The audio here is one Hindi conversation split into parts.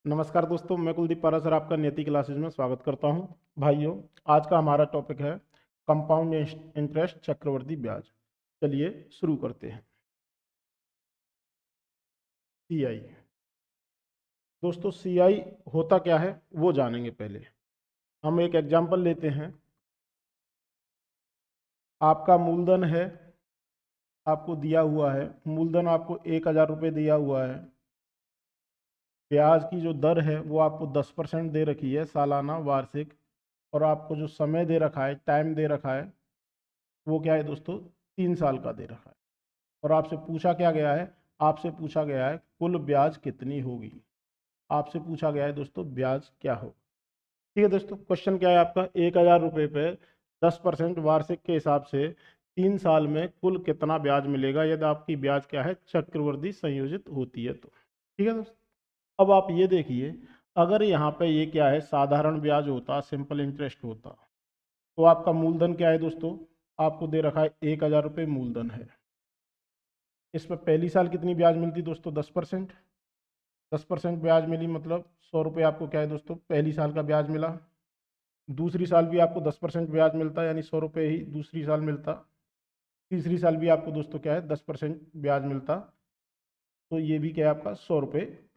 नमस्कार दोस्तों, मैं कुलदीप पारा सर आपका नियति क्लासेज में स्वागत करता हूं। भाइयों, आज का हमारा टॉपिक है कंपाउंड इंटरेस्ट, चक्रवर्ती ब्याज। चलिए शुरू करते हैं। सीआई। दोस्तों, सीआई होता क्या है वो जानेंगे। पहले हम एक एग्जांपल लेते हैं। आपका मूलधन है, आपको दिया हुआ है मूलधन, आपको 1,000 रुपये दिया हुआ है। ब्याज की जो दर है वो आपको 10% दे रखी है सालाना वार्षिक। और आपको जो समय दे रखा है, टाइम दे रखा है, वो क्या है दोस्तों, 3 साल का दे रखा है। और आपसे पूछा क्या गया है, आपसे पूछा गया है कुल ब्याज कितनी होगी। आपसे पूछा गया है दोस्तों ब्याज क्या हो। ठीक है दोस्तों, क्वेश्चन क्या है आपका, 1,000 रुपये पे 10% वार्षिक के हिसाब से 3 साल में कुल कितना ब्याज मिलेगा यदि आपकी ब्याज क्या है, चक्रवृद्धि संयोजित होती है तो। ठीक है दोस्तों, अब आप ये देखिए, अगर यहाँ पे ये क्या है, साधारण ब्याज होता, सिंपल इंटरेस्ट होता, तो आपका मूलधन क्या है दोस्तों, आपको दे रखा है 1,000 रुपये मूलधन है। इस पर पहली साल कितनी ब्याज मिलती दोस्तों, 10%। 10% ब्याज मिली मतलब 100 रुपये आपको क्या है दोस्तों, पहली साल का ब्याज मिला। दूसरी साल भी आपको 10% ब्याज मिलता है, यानी 100 रुपये ही दूसरी साल मिलता। तीसरी साल भी आपको दोस्तों क्या है, 10% ब्याज मिलता। तो ये भी क्या है आपका 100 रुपये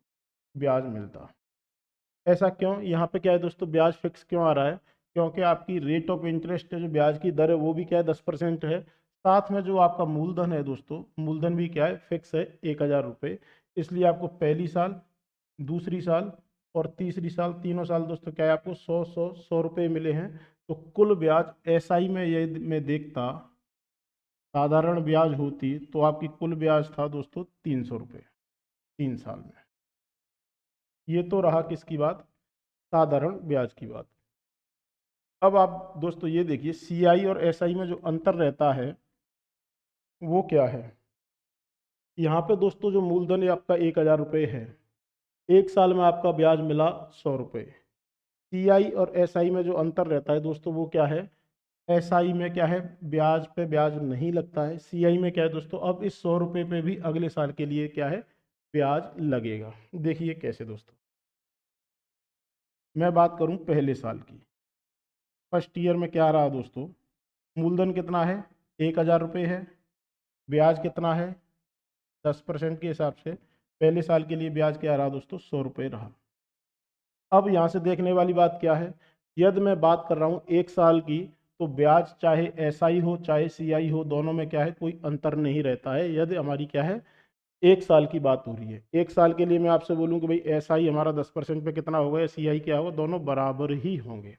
ब्याज मिलता। ऐसा क्यों, यहाँ पे क्या है दोस्तों, ब्याज फिक्स क्यों आ रहा है, क्योंकि आपकी रेट ऑफ इंटरेस्ट है, जो ब्याज की दर है वो भी क्या है 10% है। साथ में जो आपका मूलधन है दोस्तों, मूलधन भी क्या है, फिक्स है 1,000 रुपये। इसलिए आपको पहली साल, दूसरी साल और तीसरी साल, तीनों साल दोस्तों क्या है, आपको 100 रुपये मिले हैं। तो कुल ब्याज एसआई में ये मैं देखता, साधारण ब्याज होती तो आपकी कुल ब्याज था दोस्तों 300 रुपये 3 साल में। ये तो रहा किसकी बात, साधारण ब्याज की बात। अब आप दोस्तों ये देखिए, सीआई और एसआई में जो अंतर रहता है वो क्या है। यहाँ पे दोस्तों जो मूलधन है आपका 1,000 रुपये है, 1 साल में आपका ब्याज मिला 100 रुपये। सीआई और एसआई में जो अंतर रहता है दोस्तों वो क्या है, एसआई में क्या है, ब्याज पे ब्याज नहीं लगता है। सीआई में क्या है दोस्तों, अब इस 100 रुपये पे भी अगले साल के लिए क्या है, ब्याज लगेगा। देखिए कैसे दोस्तों, मैं बात करूं पहले साल की। फर्स्ट ईयर में क्या रहा दोस्तों, मूलधन कितना है, 1,000 रुपये है। ब्याज कितना है, 10% के हिसाब से पहले साल के लिए ब्याज क्या रहा दोस्तों, 100 रुपये रहा। अब यहाँ से देखने वाली बात क्या है, यदि मैं बात कर रहा हूँ 1 साल की, तो ब्याज चाहे एसआई हो चाहे सीआई हो, दोनों में क्या है, कोई अंतर नहीं रहता है। यदि हमारी क्या है, 1 साल की बात हो रही है, 1 साल के लिए मैं आपसे बोलूँ कि भाई एसआई हमारा 10% पे कितना होगा या सीआई क्या होगा, दोनों बराबर ही होंगे।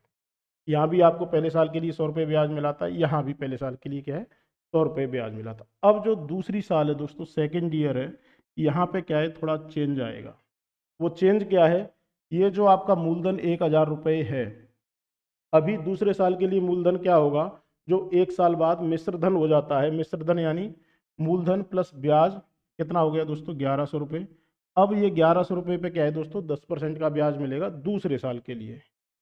यहाँ भी आपको पहले साल के लिए 100 रुपये ब्याज मिला था, यहाँ भी पहले साल के लिए क्या है, 100 रुपये ब्याज मिला था। अब जो दूसरी साल है दोस्तों, सेकेंड ईयर है, यहाँ पे क्या है, थोड़ा चेंज आएगा। वो चेंज क्या है, ये जो आपका मूलधन 1,000 रुपये है, अभी दूसरे साल के लिए मूलधन क्या होगा, जो 1 साल बाद मिश्रधन हो जाता है। मिश्रधन यानी मूलधन प्लस ब्याज कितना हो गया दोस्तों, 1,100 रुपये। अब ये 1,100 रुपये पे क्या है दोस्तों, 10% का ब्याज मिलेगा दूसरे साल के लिए।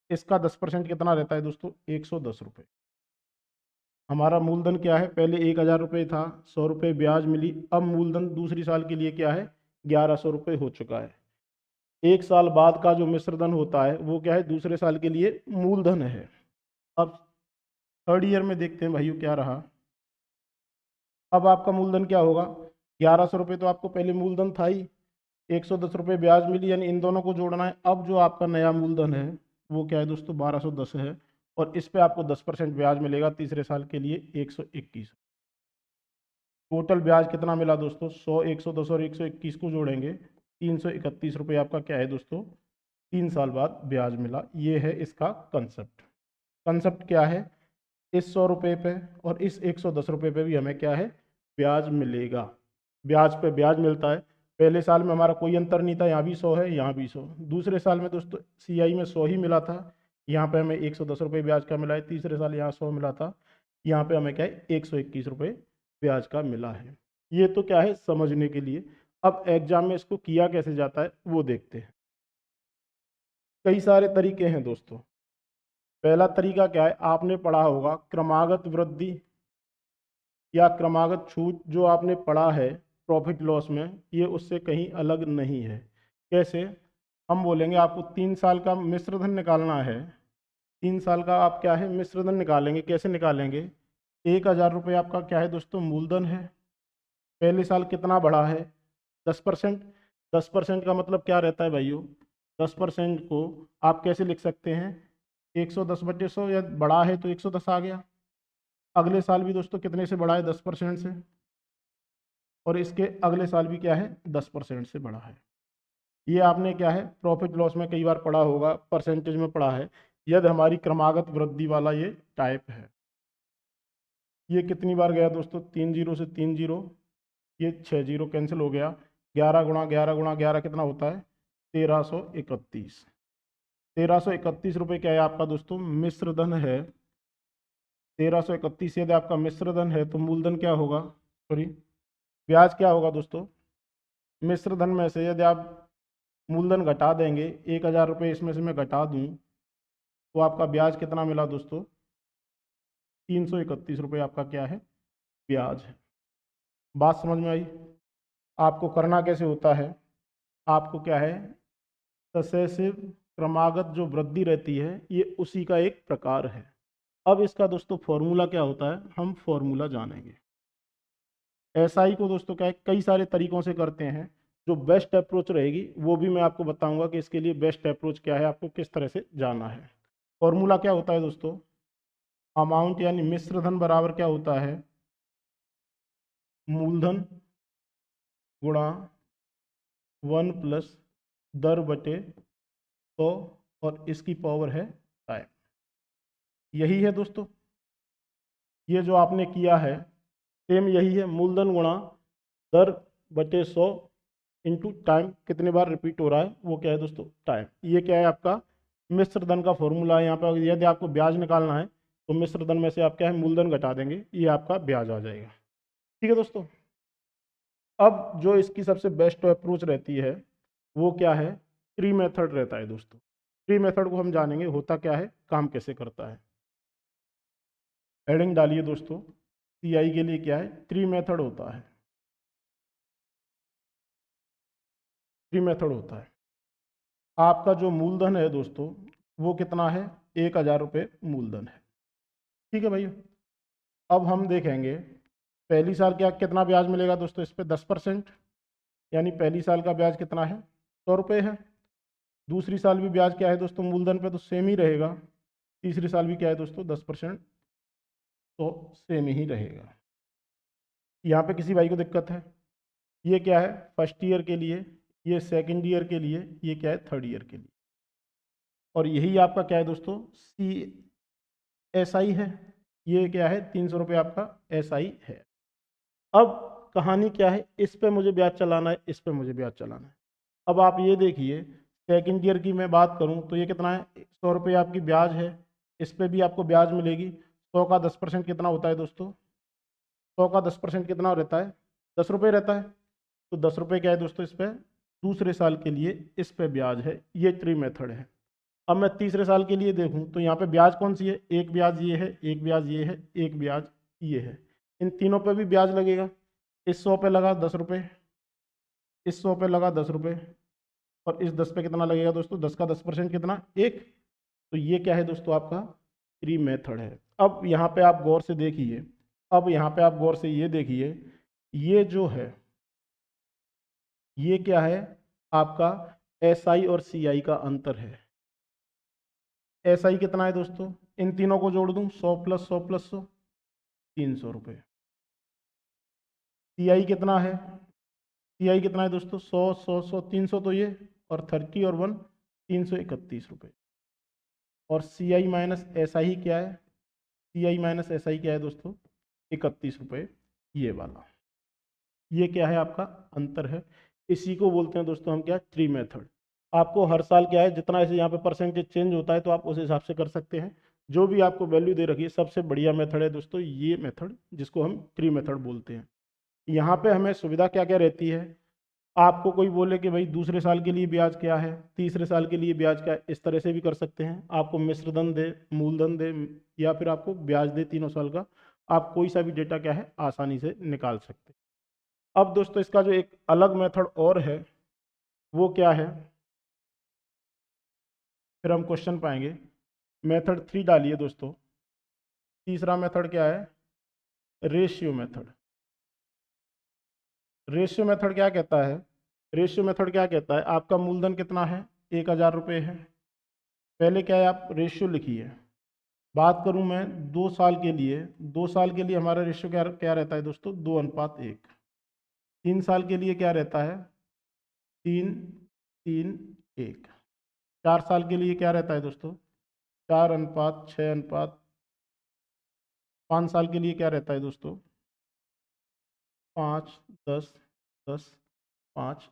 इसका 10% कितना रहता है दोस्तों, 110 रुपये। हमारा मूलधन क्या है, पहले 1,000 रुपये था, 100 रुपये ब्याज मिली। अब मूलधन दूसरी साल के लिए क्या है, 1,100 रुपये हो चुका है। 1 साल बाद का जो मिश्रधन होता है वो क्या है, दूसरे साल के लिए मूलधन है। अब थर्ड ईयर में देखते हैं भाइयों क्या रहा। अब आपका मूलधन क्या होगा, 1,100 रुपये तो आपको पहले मूलधन था ही, 110 रुपये ब्याज मिली, यानी इन दोनों को जोड़ना है। अब जो आपका नया मूलधन है वो क्या है दोस्तों, 1,210 है। और इस पे आपको 10% ब्याज मिलेगा तीसरे साल के लिए, 121। टोटल ब्याज कितना मिला दोस्तों, 100, 110 और 121 को जोड़ेंगे, 331 रुपये आपका क्या है दोस्तों, 3 साल बाद ब्याज मिला। ये है इसका कंसेप्ट। कंसेप्ट क्या है, इस 100 रुपये पे और इस 110 रुपये पे भी हमें क्या है, ब्याज मिलेगा। ब्याज पे ब्याज मिलता है। पहले साल में हमारा कोई अंतर नहीं था, यहाँ भी 100 है, यहाँ भी 100। दूसरे साल में दोस्तों सीआई में 100 ही मिला था, यहाँ पे हमें 110 रुपये ब्याज का मिला है। तीसरे साल यहाँ 100 मिला था, यहाँ पे हमें क्या है, 121 रुपये ब्याज का मिला है। ये तो क्या है, समझने के लिए। अब एग्जाम में इसको किया कैसे जाता है वो देखते हैं। कई सारे तरीके हैं दोस्तों। पहला तरीका क्या है, आपने पढ़ा होगा क्रमागत वृद्धि या क्रमागत छूट। जो आपने पढ़ा है प्रॉफिट लॉस में, ये उससे कहीं अलग नहीं है। कैसे, हम बोलेंगे आपको 3 साल का मिश्र धन निकालना है। 3 साल का आप क्या है मिश्र धन निकालेंगे। कैसे निकालेंगे? 1,000 रुपये आपका क्या है दोस्तों मूलधन है। पहले साल कितना बढ़ा है? 10%। 10% का मतलब क्या रहता है भाइयों? 10% को आप कैसे लिख सकते हैं? 110/100, या बढ़ा है तो 110 आ गया। अगले साल भी दोस्तों कितने से बढ़ा है? 10% से। और इसके अगले साल भी क्या है? 10% से बढ़ा है। ये आपने क्या है प्रॉफिट लॉस में कई बार पढ़ा होगा, परसेंटेज में पढ़ा है। यदि हमारी क्रमागत वृद्धि वाला ये टाइप है। ये कितनी बार गया दोस्तों? 3 जीरो से 3 जीरो, ये 6 जीरो कैंसिल हो गया। 11 गुणा 11 कितना होता है? 1331। 1331 रुपये क्या है आपका दोस्तों मिश्र धन है। 1331 यदि आपका मिश्र धन है तो मूलधन क्या होगा? सॉरी, ब्याज क्या होगा दोस्तों? मिश्र धन में से यदि आप मूलधन घटा देंगे, 1,000 रुपये इसमें से मैं घटा दूं, तो आपका ब्याज कितना मिला दोस्तों? 331 रुपये आपका क्या है? ब्याज है। बात समझ में आई? आपको करना कैसे होता है? आपको क्या है सक्सेसिव क्रमागत जो वृद्धि रहती है ये उसी का एक प्रकार है। अब इसका दोस्तों फॉर्मूला क्या होता है, हम फॉर्मूला जानेंगे। एसआई को दोस्तों क्या है कई सारे तरीकों से करते हैं। जो बेस्ट अप्रोच रहेगी वो भी मैं आपको बताऊंगा कि इसके लिए बेस्ट अप्रोच क्या है, आपको किस तरह से जाना है। फॉर्मूला क्या होता है दोस्तों? अमाउंट यानी मिश्र धन बराबर क्या होता है? मूलधन गुणा 1 + दर बटे 100, और इसकी पावर है टाइम। यही है दोस्तों, ये जो आपने किया है सेम यही है। मूलधन गुणा दर बटे 100 इंटू टाइम, कितने बार रिपीट हो रहा है वो क्या है दोस्तों? टाइम। ये क्या है आपका मिश्र धन का फॉर्मूला है। यहाँ पे यदि आपको ब्याज निकालना है तो मिश्र धन में से आप क्या है मूलधन घटा देंगे, ये आपका ब्याज आ जाएगा। ठीक है दोस्तों। अब जो इसकी सबसे बेस्ट अप्रोच रहती है वो क्या है? ट्री मेथड रहता है दोस्तों। ट्री मेथड को हम जानेंगे होता क्या है, काम कैसे करता है। हेडिंग डालिए दोस्तों, सीआई के लिए क्या है? ट्री मेथड होता है। ट्री मेथड होता है। आपका जो मूलधन है दोस्तों वो कितना है? 1,000 रुपये मूलधन है। ठीक है भाई। अब हम देखेंगे पहली साल क्या कितना ब्याज मिलेगा दोस्तों इस पे? 10%। यानी पहली साल का ब्याज कितना है? 100 रुपये है। दूसरी साल भी ब्याज क्या है दोस्तों मूलधन पे? तो सेम ही रहेगा। तीसरी साल भी क्या है दोस्तों? 10%, तो सेम ही रहेगा। यहाँ पे किसी भाई को दिक्कत है? ये क्या है फर्स्ट ईयर के लिए, ये सेकंड ईयर के लिए, ये क्या है थर्ड ईयर के लिए। और यही आपका क्या है दोस्तों? सी एस आई है। ये क्या है? 300 रुपये आपका एस आई है। अब कहानी क्या है? इस पे मुझे ब्याज चलाना है, इस पे मुझे ब्याज चलाना है। अब आप ये देखिए सेकंड ईयर की मैं बात करूं तो ये कितना है? 100 रुपये आपकी ब्याज है। इस पे भी आपको ब्याज मिलेगी। 100 का 10% कितना होता है दोस्तों? 100 का 10% कितना रहता है? 10 रुपये रहता है। तो 10 रुपये क्या है दोस्तों इस पे? दूसरे साल के लिए इस पे ब्याज है। ये ट्री मेथड है। अब मैं तीसरे साल के लिए देखूं तो यहाँ पे ब्याज कौन सी है? एक ब्याज ये है, एक ब्याज ये है, एक ब्याज ये है। इन तीनों पे भी ब्याज लगेगा। इस 100 पे लगा 10 रुपये, इस 100 पे लगा 10 रुपये, और इस 10 पे कितना लगेगा दोस्तों? 10 का 10% कितना? एक। तो ये क्या है दोस्तों? आपका ट्री मेथड है। अब यहाँ पे आप गौर से देखिए, अब यहाँ पे आप गौर से ये देखिए, ये जो है ये क्या है? आपका एस आई और सी आई का अंतर है। एस आई कितना है दोस्तों? इन तीनों को जोड़ दूं, 100 + 100 + 100, 300 रुपये। सी आई कितना है? सी आई कितना है दोस्तों? 100 100 100 300, तो ये और 30 और 1 331 रुपये। और सी आई माइनस एस आई क्या है? सी आई माइनस एस आई क्या है दोस्तों? 31 रुपये, ये वाला। ये क्या है? आपका अंतर है। इसी को बोलते हैं दोस्तों हम क्या? Tree method. आपको हर साल क्या है जितना ऐसे यहाँ पे परसेंटेज चेंज होता है तो आप उस हिसाब से कर सकते हैं। जो भी आपको वैल्यू दे रखी है सबसे बढ़िया मेथड है दोस्तों ये मेथड, जिसको हम ट्री मेथड बोलते हैं। यहाँ पे हमें सुविधा क्या क्या रहती है? आपको कोई बोले कि भाई दूसरे साल के लिए ब्याज क्या है, तीसरे साल के लिए ब्याज क्या है, इस तरह से भी कर सकते हैं। आपको मिश्रधन दे, मूलधन दे, या फिर आपको ब्याज दे तीनों साल का, आप कोई सा भी डेटा क्या है आसानी से निकाल सकते हैं। अब दोस्तों इसका जो एक अलग मेथड और है वो क्या है? फिर हम क्वेश्चन पाएंगे। मेथड 3 डालिए दोस्तों। तीसरा मेथड क्या है? Ratio method. रेशियो मेथड क्या कहता है? रेशियो मेथड क्या कहता है? आपका मूलधन कितना है? 1,000 रुपये है। पहले क्या है, आप रेशियो लिखिए। बात करूं मैं 2 साल के लिए, 2 साल के लिए हमारा रेशियो क्या क्या रहता है दोस्तों? 2:1। 3 साल के लिए क्या रहता है? 3:3:1। 4 साल के लिए क्या रहता है दोस्तों? 4:6:5। 5 साल के लिए क्या रहता है दोस्तों? 5:10:10:5।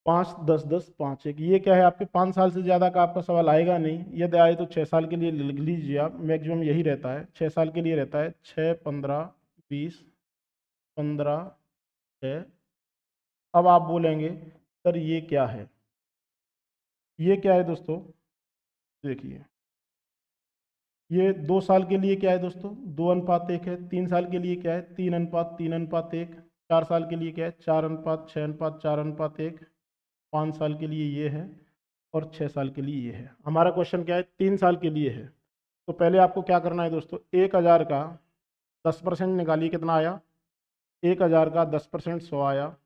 5:10:10:5:1। ये क्या है, आपके 5 साल से ज़्यादा का आपका सवाल आएगा नहीं। यदि आए तो 6 साल के लिए लिख लीजिए आप, मैक्सिमम यही रहता है, 6 साल के लिए रहता है। 6:15:20:15:6। अब आप बोलेंगे सर ये क्या है? ये क्या है दोस्तों? देखिए, ये 2 साल के लिए क्या है दोस्तों? 2:1 है। 3 साल के लिए क्या है? 3:3:1। 4 साल के लिए क्या है? 4:6:4:1। 5 साल के लिए ये है, और 6 साल के लिए ये है। हमारा क्वेश्चन क्या है? 3 साल के लिए है। तो पहले आपको क्या करना है दोस्तों? 1,000 का 10% निकालिए, कितना आया? 1,000 का 10% 100 आया।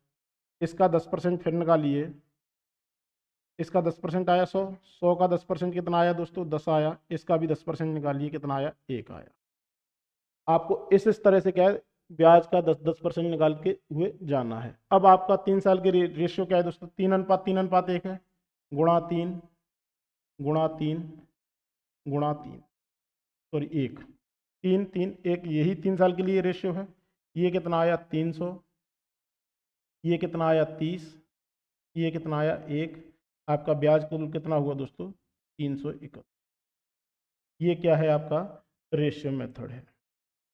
इसका 10% फिर निकालिए, इसका 10% आया 100। 100 का 10% कितना आया दोस्तों? 10 आया। इसका भी 10% निकालिए, कितना आया? 1 आया। आपको इस तरह से क्या है, ब्याज का 10-10% निकाल के हुए जाना है। अब आपका 3 साल के रेशियो क्या है दोस्तों? 3:3:1 है। गुणा 3, गुणा 3, गुणा 3, सॉरी 1। 3:3:1, यही 3 साल के लिए रेशियो है। ये कितना आया? 300। ये कितना आया? 30। ये कितना आया? 1। आपका ब्याज कुल कितना हुआ दोस्तों? 361। ये क्या है? आपका रेशियो मेथड है।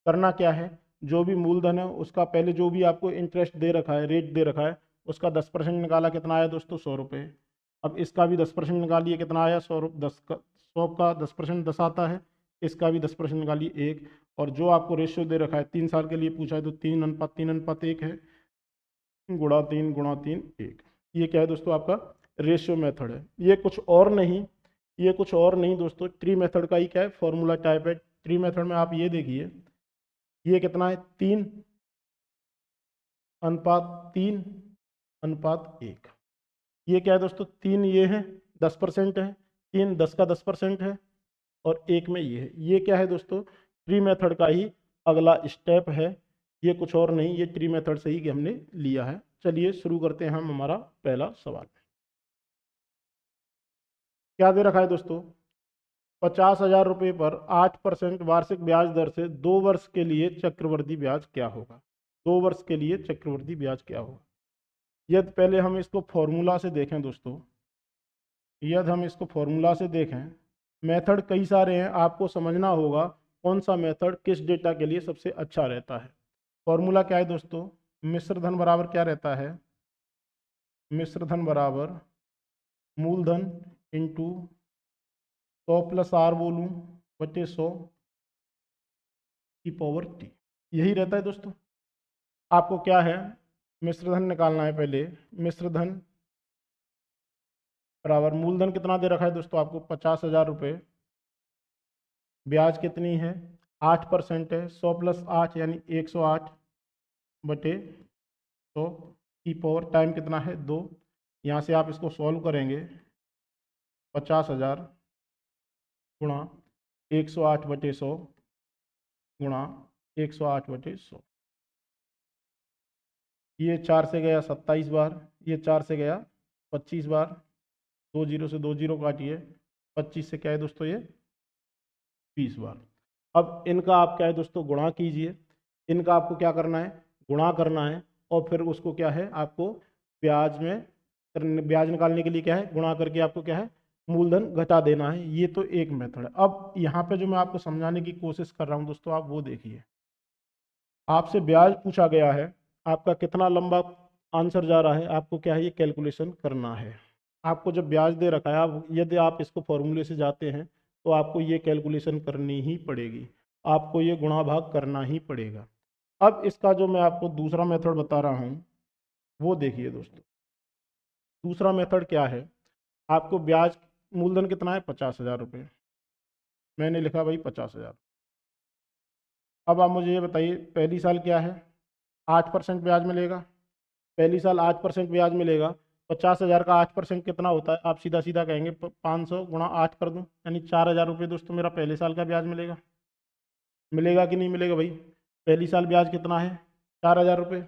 करना क्या है? जो भी मूलधन है उसका पहले जो भी आपको इंटरेस्ट दे रखा है, रेट दे रखा है, उसका 10% निकाला, कितना आया दोस्तों? 100 रुपये। अब इसका भी 10% निकालिए, कितना आया? 100। 100 का 10% 10 आता है। इसका भी 10% निकालिए, 1। और जो आपको रेशियो दे रखा है 3 साल के लिए पूछा है, तो 3:3:1 है। गुणा 3, गुणा 3, 1। ये क्या है दोस्तों? आपका रेशियो मेथड है। ये कुछ और नहीं, ये कुछ और नहीं दोस्तों, ट्री मेथड का ही क्या है, फॉर्मूला टाइप है। ट्री मेथड में आप ये देखिए, ये कितना है? 3:3:1। ये क्या है दोस्तों? 3 ये है, 10% है। 3 10 का 10% है, और 1 में ये है। ये क्या है दोस्तों? ट्री मेथड का ही अगला स्टेप है। ये कुछ और नहीं, ये ट्री मेथड से ही हमने लिया है। चलिए शुरू करते हैं हम हमारा पहला सवाल। क्या दे रखा है दोस्तों? 50,000 रुपये पर 8% वार्षिक ब्याज दर से 2 वर्ष के लिए चक्रवृद्धि ब्याज क्या होगा? 2 वर्ष के लिए चक्रवृद्धि ब्याज क्या होगा? यदि पहले हम इसको फॉर्मूला से देखें दोस्तों, यदि हम इसको फॉर्मूला से देखें, मेथड कई सारे हैं, आपको समझना होगा कौन सा मेथड किस डेटा के लिए सबसे अच्छा रहता है। फॉर्मूला क्या है दोस्तों? मिश्र धन बराबर क्या रहता है? मिश्र धन बराबर मूलधन इंटू 100 प्लस आर बोलूँ बटे 100 की पावर टी। यही रहता है दोस्तों। आपको क्या है, मिश्र धन निकालना है। पहले मिश्र धन बराबर मूलधन कितना दे रखा है दोस्तों आपको? 50,000 रुपये। ब्याज कितनी है? 8% है। 100 प्लस 8 यानी 108 बटे 100 की पावर टाइम कितना है? 2। यहाँ से आप इसको सॉल्व करेंगे, 50,000 गुणा 108/100 गुणा 108/100। ये 4 से गया 27 बार, ये 4 से गया 25 बार। 2 जीरो से 2 जीरो काटिए, 25 से क्या है दोस्तों? ये 20 बार। अब इनका आप क्या है दोस्तों? गुणा कीजिए। इनका आपको क्या करना है? गुणा करना है, और फिर उसको क्या है आपको ब्याज में ब्याज निकालने के लिए क्या है, गुणा करके आपको क्या है, मूलधन घटा देना है। ये तो एक मेथड है। अब यहाँ पे जो मैं आपको समझाने की कोशिश कर रहा हूँ दोस्तों, आप वो देखिए। आपसे ब्याज पूछा गया है, आपका कितना लंबा आंसर जा रहा है, आपको क्या है, ये कैलकुलेशन करना है। आपको जब ब्याज दे रखा है, आप यदि आप इसको फॉर्मूले से जाते हैं तो आपको ये कैलकुलेशन करनी ही पड़ेगी, आपको ये गुणा भाग करना ही पड़ेगा। अब इसका जो मैं आपको दूसरा मेथड बता रहा हूँ, वो देखिए दोस्तों। दूसरा मेथड क्या है? आपको ब्याज मूलधन कितना है 50,000 रुपये, मैंने लिखा भाई 50,000। अब आप मुझे ये बताइए पहली साल क्या है, 8% ब्याज मिलेगा। पहली साल 8% ब्याज मिलेगा। 50,000 का 8% कितना होता है, आप सीधा सीधा कहेंगे 500 गुणा 8 कर दूं, यानी 4,000 रुपये दोस्तों मेरा पहले साल का ब्याज मिलेगा। मिलेगा कि नहीं मिलेगा भाई? पहली साल ब्याज कितना है, 4,000 रुपये।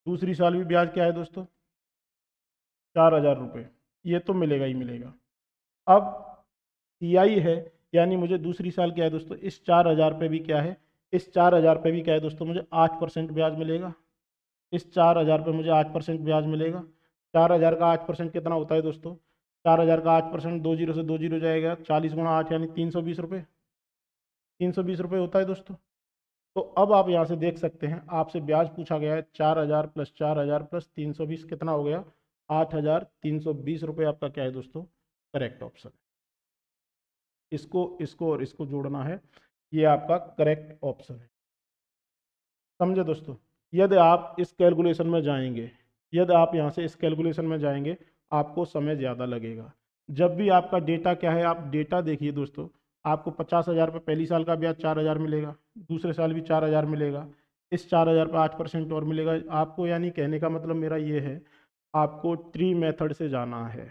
दूसरी साल भी ब्याज क्या है दोस्तों, 4,000 रुपये। ये तो मिलेगा ही मिलेगा। अब सीआई है, यानी मुझे दूसरी साल क्या है दोस्तों, इस 4,000 पे भी क्या है, इस 4,000 पे भी क्या है दोस्तों, मुझे 8% ब्याज मिलेगा। इस 4,000 पे मुझे 8% ब्याज मिलेगा। 4,000 का 8% कितना होता है दोस्तों, 4,000 का 8% 2 जीरो से 2 जीरो जाएगा, 40 गुणा 8 यानी 320 रुपये। 320 रुपये होता है दोस्तों। तो अब आप यहाँ से देख सकते हैं, आपसे ब्याज पूछा गया है 4,000 प्लस 4,000 प्लस 320 कितना हो गया, 8,320 रुपये आपका क्या है दोस्तों, करेक्ट ऑप्शन। इसको इसको और इसको जोड़ना है, ये आपका करेक्ट ऑप्शन है। समझे दोस्तों? यदि आप इस कैलकुलेशन में जाएंगे, यदि आप यहाँ से इस कैलकुलेशन में जाएंगे, आपको समय ज़्यादा लगेगा। जब भी आपका डेटा क्या है, आप डेटा देखिए दोस्तों, आपको 50,000 पे पहली साल का ब्याज 4,000 मिलेगा, दूसरे साल भी 4,000 मिलेगा, इस 4,000 पे 8% और मिलेगा आपको। यानी कहने का मतलब मेरा ये है, आपको ट्री मेथड से जाना है।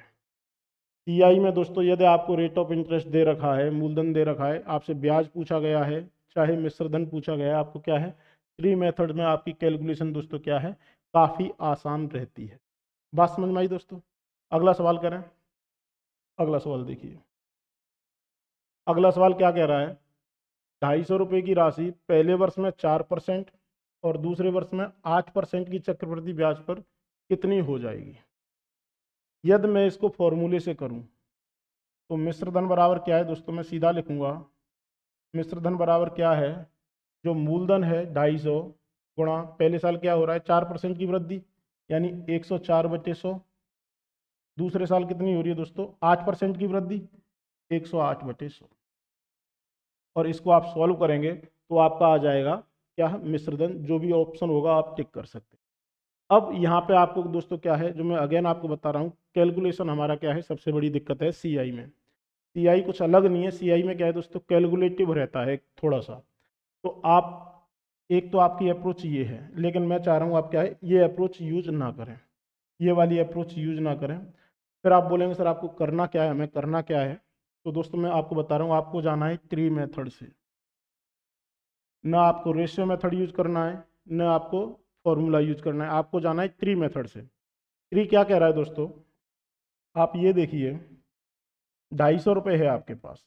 सीआई में दोस्तों यदि आपको रेट ऑफ इंटरेस्ट दे रखा है, मूलधन दे रखा है, आपसे ब्याज पूछा गया है, चाहे मिश्रधन पूछा गया है, आपको क्या है, ट्री मेथड में आपकी कैलकुलेशन दोस्तों क्या है, काफ़ी आसान रहती है। बात समझ में आई दोस्तों? अगला सवाल करें। अगला सवाल देखिए, अगला सवाल क्या कह रहा है, 250 रुपये की राशि पहले वर्ष में 4% और दूसरे वर्ष में 8% की चक्रवृद्धि ब्याज पर कितनी हो जाएगी। यदि मैं इसको फॉर्मूले से करूं तो मिश्र धन बराबर क्या है दोस्तों, मैं सीधा लिखूंगा, मिश्र धन बराबर क्या है, जो मूलधन है 250 गुणा पहले साल क्या हो रहा है 4% की वृद्धि, यानी 104/100। दूसरे साल कितनी हो रही है दोस्तों, 8% की वृद्धि, 108/100। और इसको आप सॉल्व करेंगे तो आपका आ जाएगा क्या, मिश्रधन। जो भी ऑप्शन होगा आप टिक कर सकते हैं। अब यहाँ पे आपको दोस्तों क्या है, जो मैं अगेन आपको बता रहा हूँ, कैलकुलेशन हमारा क्या है, सबसे बड़ी दिक्कत है सीआई में। सीआई कुछ अलग नहीं है, सीआई में क्या है दोस्तों, कैलकुलेटिव रहता है थोड़ा सा। तो आप, एक तो आपकी अप्रोच ये है, लेकिन मैं चाह रहा हूँ आप क्या है, ये अप्रोच यूज ना करें, ये वाली अप्रोच यूज ना करें। फिर आप बोलेंगे सर आपको करना क्या है, हमें करना क्या है। तो दोस्तों मैं आपको बता रहा हूँ, आपको जाना है ट्री मेथड से। ना आपको रेशियो मेथड यूज करना है, ना आपको फॉर्मूला यूज करना है, आपको जाना है ट्री मेथड से। ट्री क्या कह रहा है दोस्तों, आप ये देखिए, 250 रुपये है आपके पास,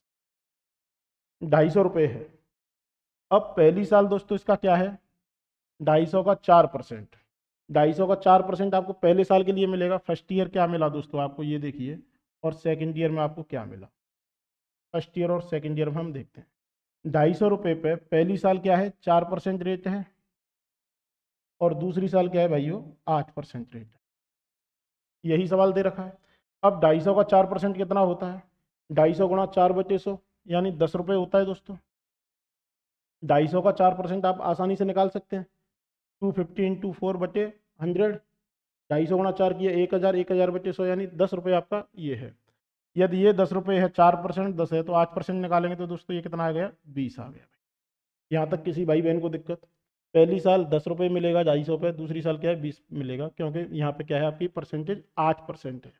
250 रुपये है। अब पहली साल दोस्तों इसका क्या है, 250 का 4%, 250 का 4% आपको पहले साल के लिए मिलेगा। फर्स्ट ईयर क्या मिला दोस्तों आपको, ये देखिए, और सेकेंड ईयर में आपको क्या मिला। फर्स्ट ईयर और सेकेंड ईयर में हम देखते हैं। 250 रुपये पे पहली साल क्या है, 4% रेट है, और दूसरी साल क्या है भाइयों, 8% रेट है। यही सवाल दे रखा है। अब 250 का 4% कितना होता है, 250 गुणा 4/100 यानी 10 रुपये होता है दोस्तों। 250 का 4% आप आसानी से निकाल सकते हैं, 250 इंटू 4/100। 250 गुणा 4 किया 1,000, 1,000/100 यानी 10 रुपये आपका ये है। यदि ये 10 रुपये है, 4% 10 है, तो 8% निकालेंगे तो दोस्तों ये कितना आ गया, 20 आ गया। यहाँ तक किसी भाई बहन को दिक्कत? पहली साल 10 रुपये मिलेगा 250 पे, दूसरी साल क्या है 20 मिलेगा, क्योंकि यहाँ पे क्या है आपकी परसेंटेज 8% है।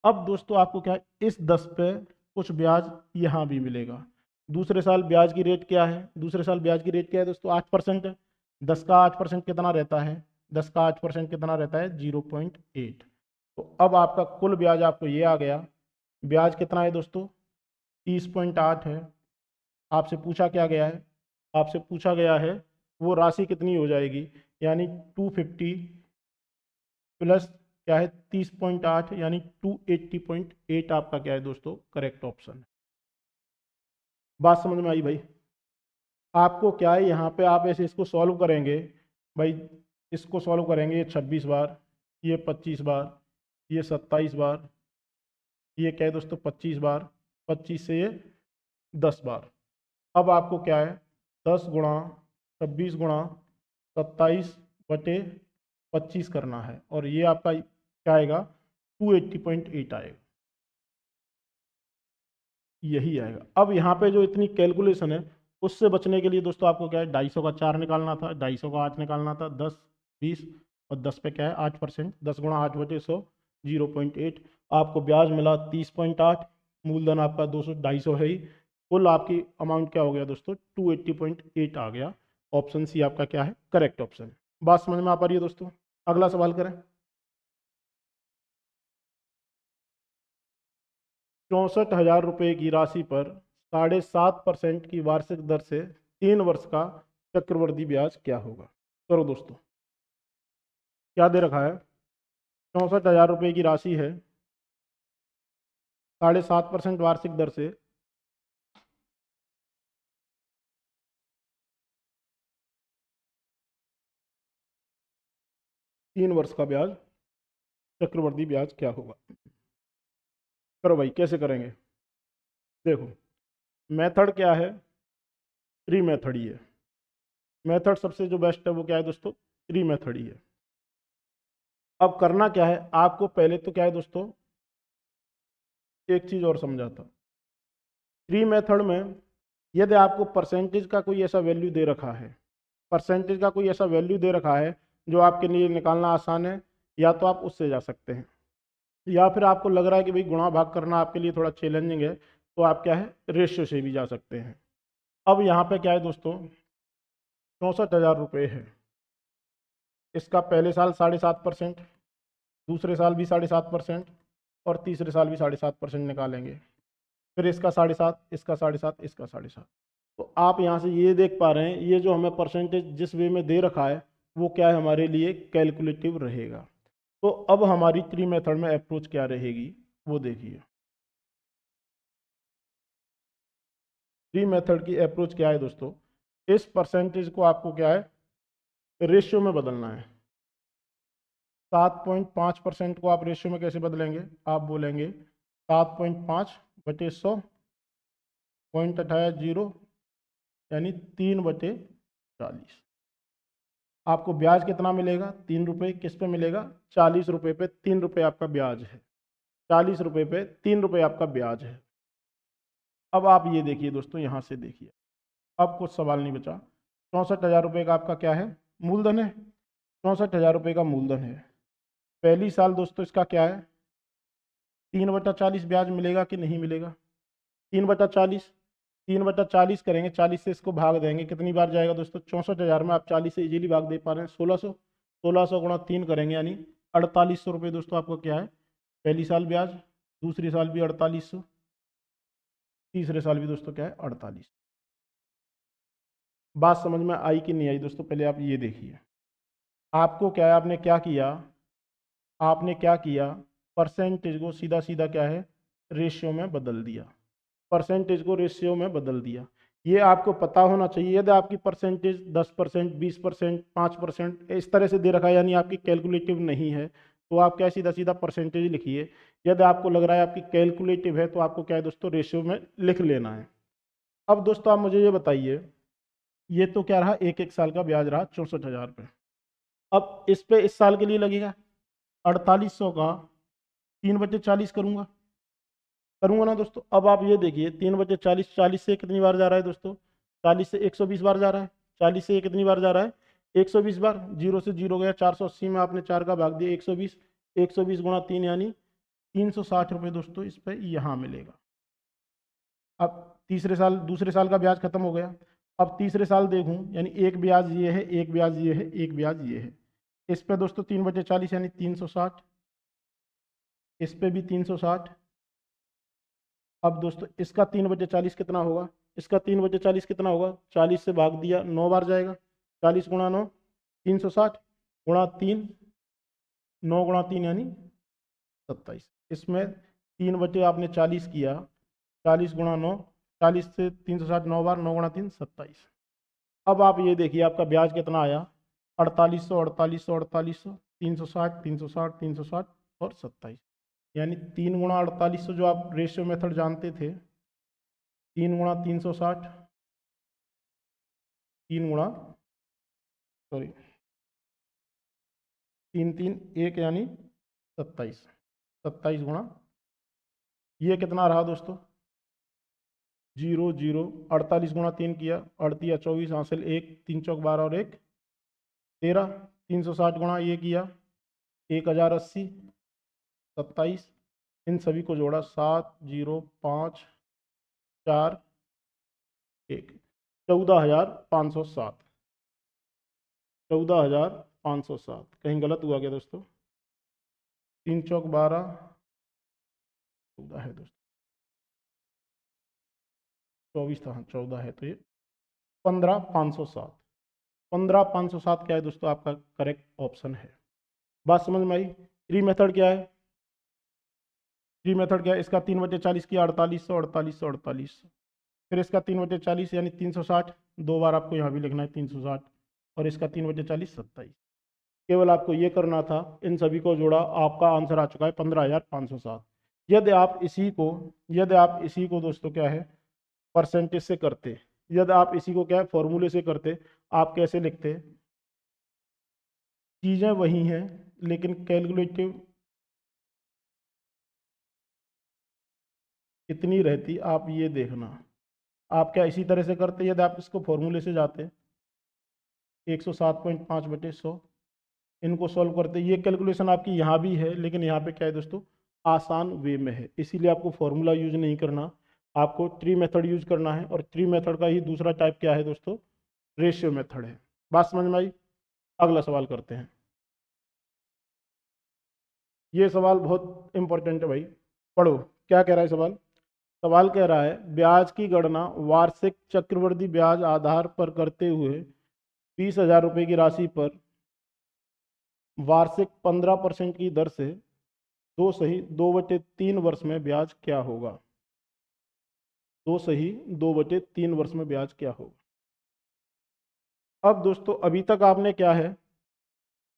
अब दोस्तों आपको क्या है, इस 10 पे कुछ ब्याज यहाँ भी मिलेगा। दूसरे साल ब्याज की रेट क्या है, दूसरे साल ब्याज की रेट क्या है दोस्तों, 8% है। 10 का 8% कितना रहता है, 10 का 8% कितना रहता है, 0.8। तो अब आपका कुल ब्याज आपको ये आ गया। ब्याज कितना है दोस्तों, 30.8 है। आपसे पूछा क्या गया है, आपसे पूछा गया है वो राशि कितनी हो जाएगी, यानी 250 प्लस क्या है 30.8 यानी 280.8 आपका क्या है दोस्तों, करेक्ट ऑप्शन है। बात समझ में आई भाई? आपको क्या है, यहाँ पे आप ऐसे इसको सॉल्व करेंगे भाई, इसको सॉल्व करेंगे, ये 26 बार, ये 25 बार, ये 27 बार, ये क्या है दोस्तों 25 बार, 25 से ये 10 बार। अब आपको क्या है, 10 गुणा 26 गुणा 27/25 करना है, और ये आपका क्या आएगा, 280.8 आएगा। यही आएगा। अब यहाँ पे जो इतनी कैलकुलेशन है उससे बचने के लिए दोस्तों आपको क्या है, 250 का 4 निकालना था, 250 का 8 निकालना था, 10, 20 और 10 पे क्या है 8%, 10 गुणा 8 बटे 100, 0.8। आपको ब्याज मिला 30.8, मूलधन आपका 250 है ही, कुल आपकी अमाउंट क्या हो गया दोस्तों 280.8 आ गया। ऑप्शन सी आपका क्या है करेक्ट ऑप्शन। बात समझ में आ पा रही है दोस्तों? अगला सवाल करें। 64,000 रुपये की राशि पर 7.5% की वार्षिक दर से 3 वर्ष का चक्रवृद्धि ब्याज क्या होगा? करो दोस्तों, क्या दे रखा है? 64,000 रुपये की राशि है, 7.5% वार्षिक दर से 3 वर्ष का ब्याज, चक्रवृद्धि ब्याज क्या होगा? करो भाई, कैसे करेंगे? देखो, मेथड क्या है, ट्री मेथड ही है। मेथड सबसे जो बेस्ट है वो क्या है दोस्तों, ट्री मेथड ही है। अब करना क्या है आपको, पहले तो क्या है दोस्तों, एक चीज और समझाता। ट्री मेथड में यदि आपको परसेंटेज का कोई ऐसा वैल्यू दे रखा है, परसेंटेज का कोई ऐसा वैल्यू दे रखा है जो आपके लिए निकालना आसान है, या तो आप उससे जा सकते हैं, या फिर आपको लग रहा है कि भाई गुणा भाग करना आपके लिए थोड़ा चैलेंजिंग है, तो आप क्या है रेशियो से भी जा सकते हैं। अब यहाँ पे क्या है दोस्तों, 64,000 रुपये है, इसका पहले साल 7.5%, दूसरे साल भी 7.5% और तीसरे साल भी 7.5% निकालेंगे, फिर इसका 7.5, इसका 7.5, इसका 7.5। तो आप यहाँ से ये देख पा रहे हैं, ये जो हमें परसेंटेज जिस वे में दे रखा है वो क्या है हमारे लिए कैलकुलेटिव रहेगा। तो अब हमारी ट्री मेथड में अप्रोच क्या रहेगी वो देखिए। ट्री मेथड की अप्रोच क्या है दोस्तों, इस परसेंटेज को आपको क्या है रेशियो में बदलना है। 7.5% को आप रेशियो में कैसे बदलेंगे, आप बोलेंगे 7.5/100, पॉइंट हटाया 0, यानी 3/40। आपको ब्याज कितना मिलेगा, 3 रुपये। किस पे मिलेगा, 40 रुपये पे 3 रुपये आपका ब्याज है, 40 रुपये पे 3 रुपये आपका ब्याज है। अब आप ये देखिए दोस्तों, यहाँ से देखिए, अब कुछ सवाल नहीं बचा। 64,000 रुपये का आपका क्या है मूलधन है, 64,000 रुपये का मूलधन है। पहली साल दोस्तों इसका क्या है, 3/40 ब्याज मिलेगा कि नहीं मिलेगा, 3/40, 3/40 करेंगे, 40 से इसको भाग देंगे, कितनी बार जाएगा दोस्तों, 64,000 में आप 40 से इजीली भाग दे पा रहे हैं, 1600, 1600 गुणा 3 करेंगे, यानी 4,800 रुपये दोस्तों आपको क्या है पहली साल ब्याज, दूसरी साल भी 4,800, तीसरे साल भी दोस्तों क्या है 48। बात समझ में आई कि नहीं आई दोस्तों, पहले आप ये देखिए। आपको क्या है, आपने क्या किया, आपने क्या किया, परसेंटेज को सीधा सीधा क्या है रेशियो में बदल दिया, परसेंटेज को रेशियो में बदल दिया। ये आपको पता होना चाहिए, यदि आपकी परसेंटेज 10%, 20%, 5% इस तरह से दे रखा है, यानी आपकी कैलकुलेटिव नहीं है, तो आप क्या सीधा सीधा परसेंटेज लिखिए। यदि आपको लग रहा है आपकी कैलकुलेटिव है, तो आपको क्या है दोस्तों रेशियो में लिख लेना है। अब दोस्तों आप मुझे ये बताइए, ये तो क्या रहा, एक एक साल का ब्याज रहा 64,000 रुपये। अब इस पे इस साल के लिए लगेगा 4,800 का 3/40 करूंगा, करूंगा ना दोस्तों। अब आप ये देखिए 3/40, 40 से कितनी बार जा रहा है दोस्तों, 40 से 120 बार जा रहा है, 40 से कितनी बार जा रहा है 120 बार, जीरो से जीरो गया, 480 में आपने 4 का भाग दिया, 120, 120 गुणा 3 यानी 360 रुपये दोस्तों इस पर यहाँ मिलेगा। अब तीसरे साल, दूसरे साल का ब्याज खत्म हो गया, अब तीसरे साल देखूं, यानी एक ब्याज ये है, एक ब्याज ये है, एक ब्याज ये है, इस पे दोस्तों 3/40 यानी 360, इस पे भी 360। अब दोस्तों इसका 3/40 कितना होगा, इसका 3/40 कितना होगा, 40 से भाग दिया 9 बार जाएगा, 40 गुणा 9 360, गुणा 3, 9 गुणा 3 यानी 27। इसमें 3 बटे आपने 40 किया, 40 गुणा 9, 40 से 360 9 बार, 9 गुणा 3 27। अब आप ये देखिए आपका ब्याज कितना आया, 4,800, 4,800, 4,800, 360, 360, 360 और 27, यानी 3 गुणा 4,800 जो आप रेशियो मेथड जानते थे, 3 गुणा 360, 3 गुणा, सॉरी, 3 3 1 यानी 27, 27 गुणा, ये कितना रहा दोस्तों जीरो जीरो, 48 गुणा 3 किया, 38 या 24 हासिल 1, 3 चौक 12 और 1 13, 360 गुणा ये किया 1080, 27, इन सभी को जोड़ा 7 0 5 4 1, 14,507, 14,507। कहीं गलत हुआ क्या दोस्तों? 3 चौक 12, 14 है दोस्तों, 24 था, हाँ 14 है, तो ये 15,507, 15,507 क्या है दोस्तों? आपका करेक्ट ऑप्शन है। बात समझ में आई? ट्री मेथड क्या है? ट्री मेथड क्या है? इसका 3/40 किया 4800, 4800, 4800, फिर इसका 3/40 यानी 360, दो बार आपको यहाँ भी लिखना है 360, और इसका 3/40 27। केवल आपको ये करना था, इन सभी को जोड़ा, आपका आंसर आ चुका है 15,507। यदि आप इसी को दोस्तों क्या है परसेंटेज से करते, यदि आप इसी को क्या है फॉर्मूले से करते, आप कैसे लिखते? चीज़ें वही हैं लेकिन कैलकुलेटिव कितनी रहती, आप ये देखना। आप क्या इसी तरह से करते यदि आप इसको फॉर्मूले से जाते? 107.5/100, इनको सॉल्व करते। ये कैलकुलेशन आपकी यहाँ भी है, लेकिन यहाँ पे क्या है दोस्तों, आसान वे में है, इसीलिए आपको फॉर्मूला यूज नहीं करना, आपको ट्री मेथड यूज करना है। और ट्री मेथड का ही दूसरा टाइप क्या है दोस्तों? रेशियो मेथड है। बात समझ में आई? अगला सवाल करते हैं। ये सवाल बहुत इंपॉर्टेंट है भाई, पढ़ो क्या कह रहा है सवाल। सवाल कह रहा है ब्याज की गणना वार्षिक चक्रवृद्धि ब्याज आधार पर करते हुए 20,000 रुपये की राशि पर वार्षिक 15% की दर से 2/3 वर्ष में ब्याज क्या होगा? 2/3 वर्ष में ब्याज क्या होगा? अब दोस्तों अभी तक आपने क्या है,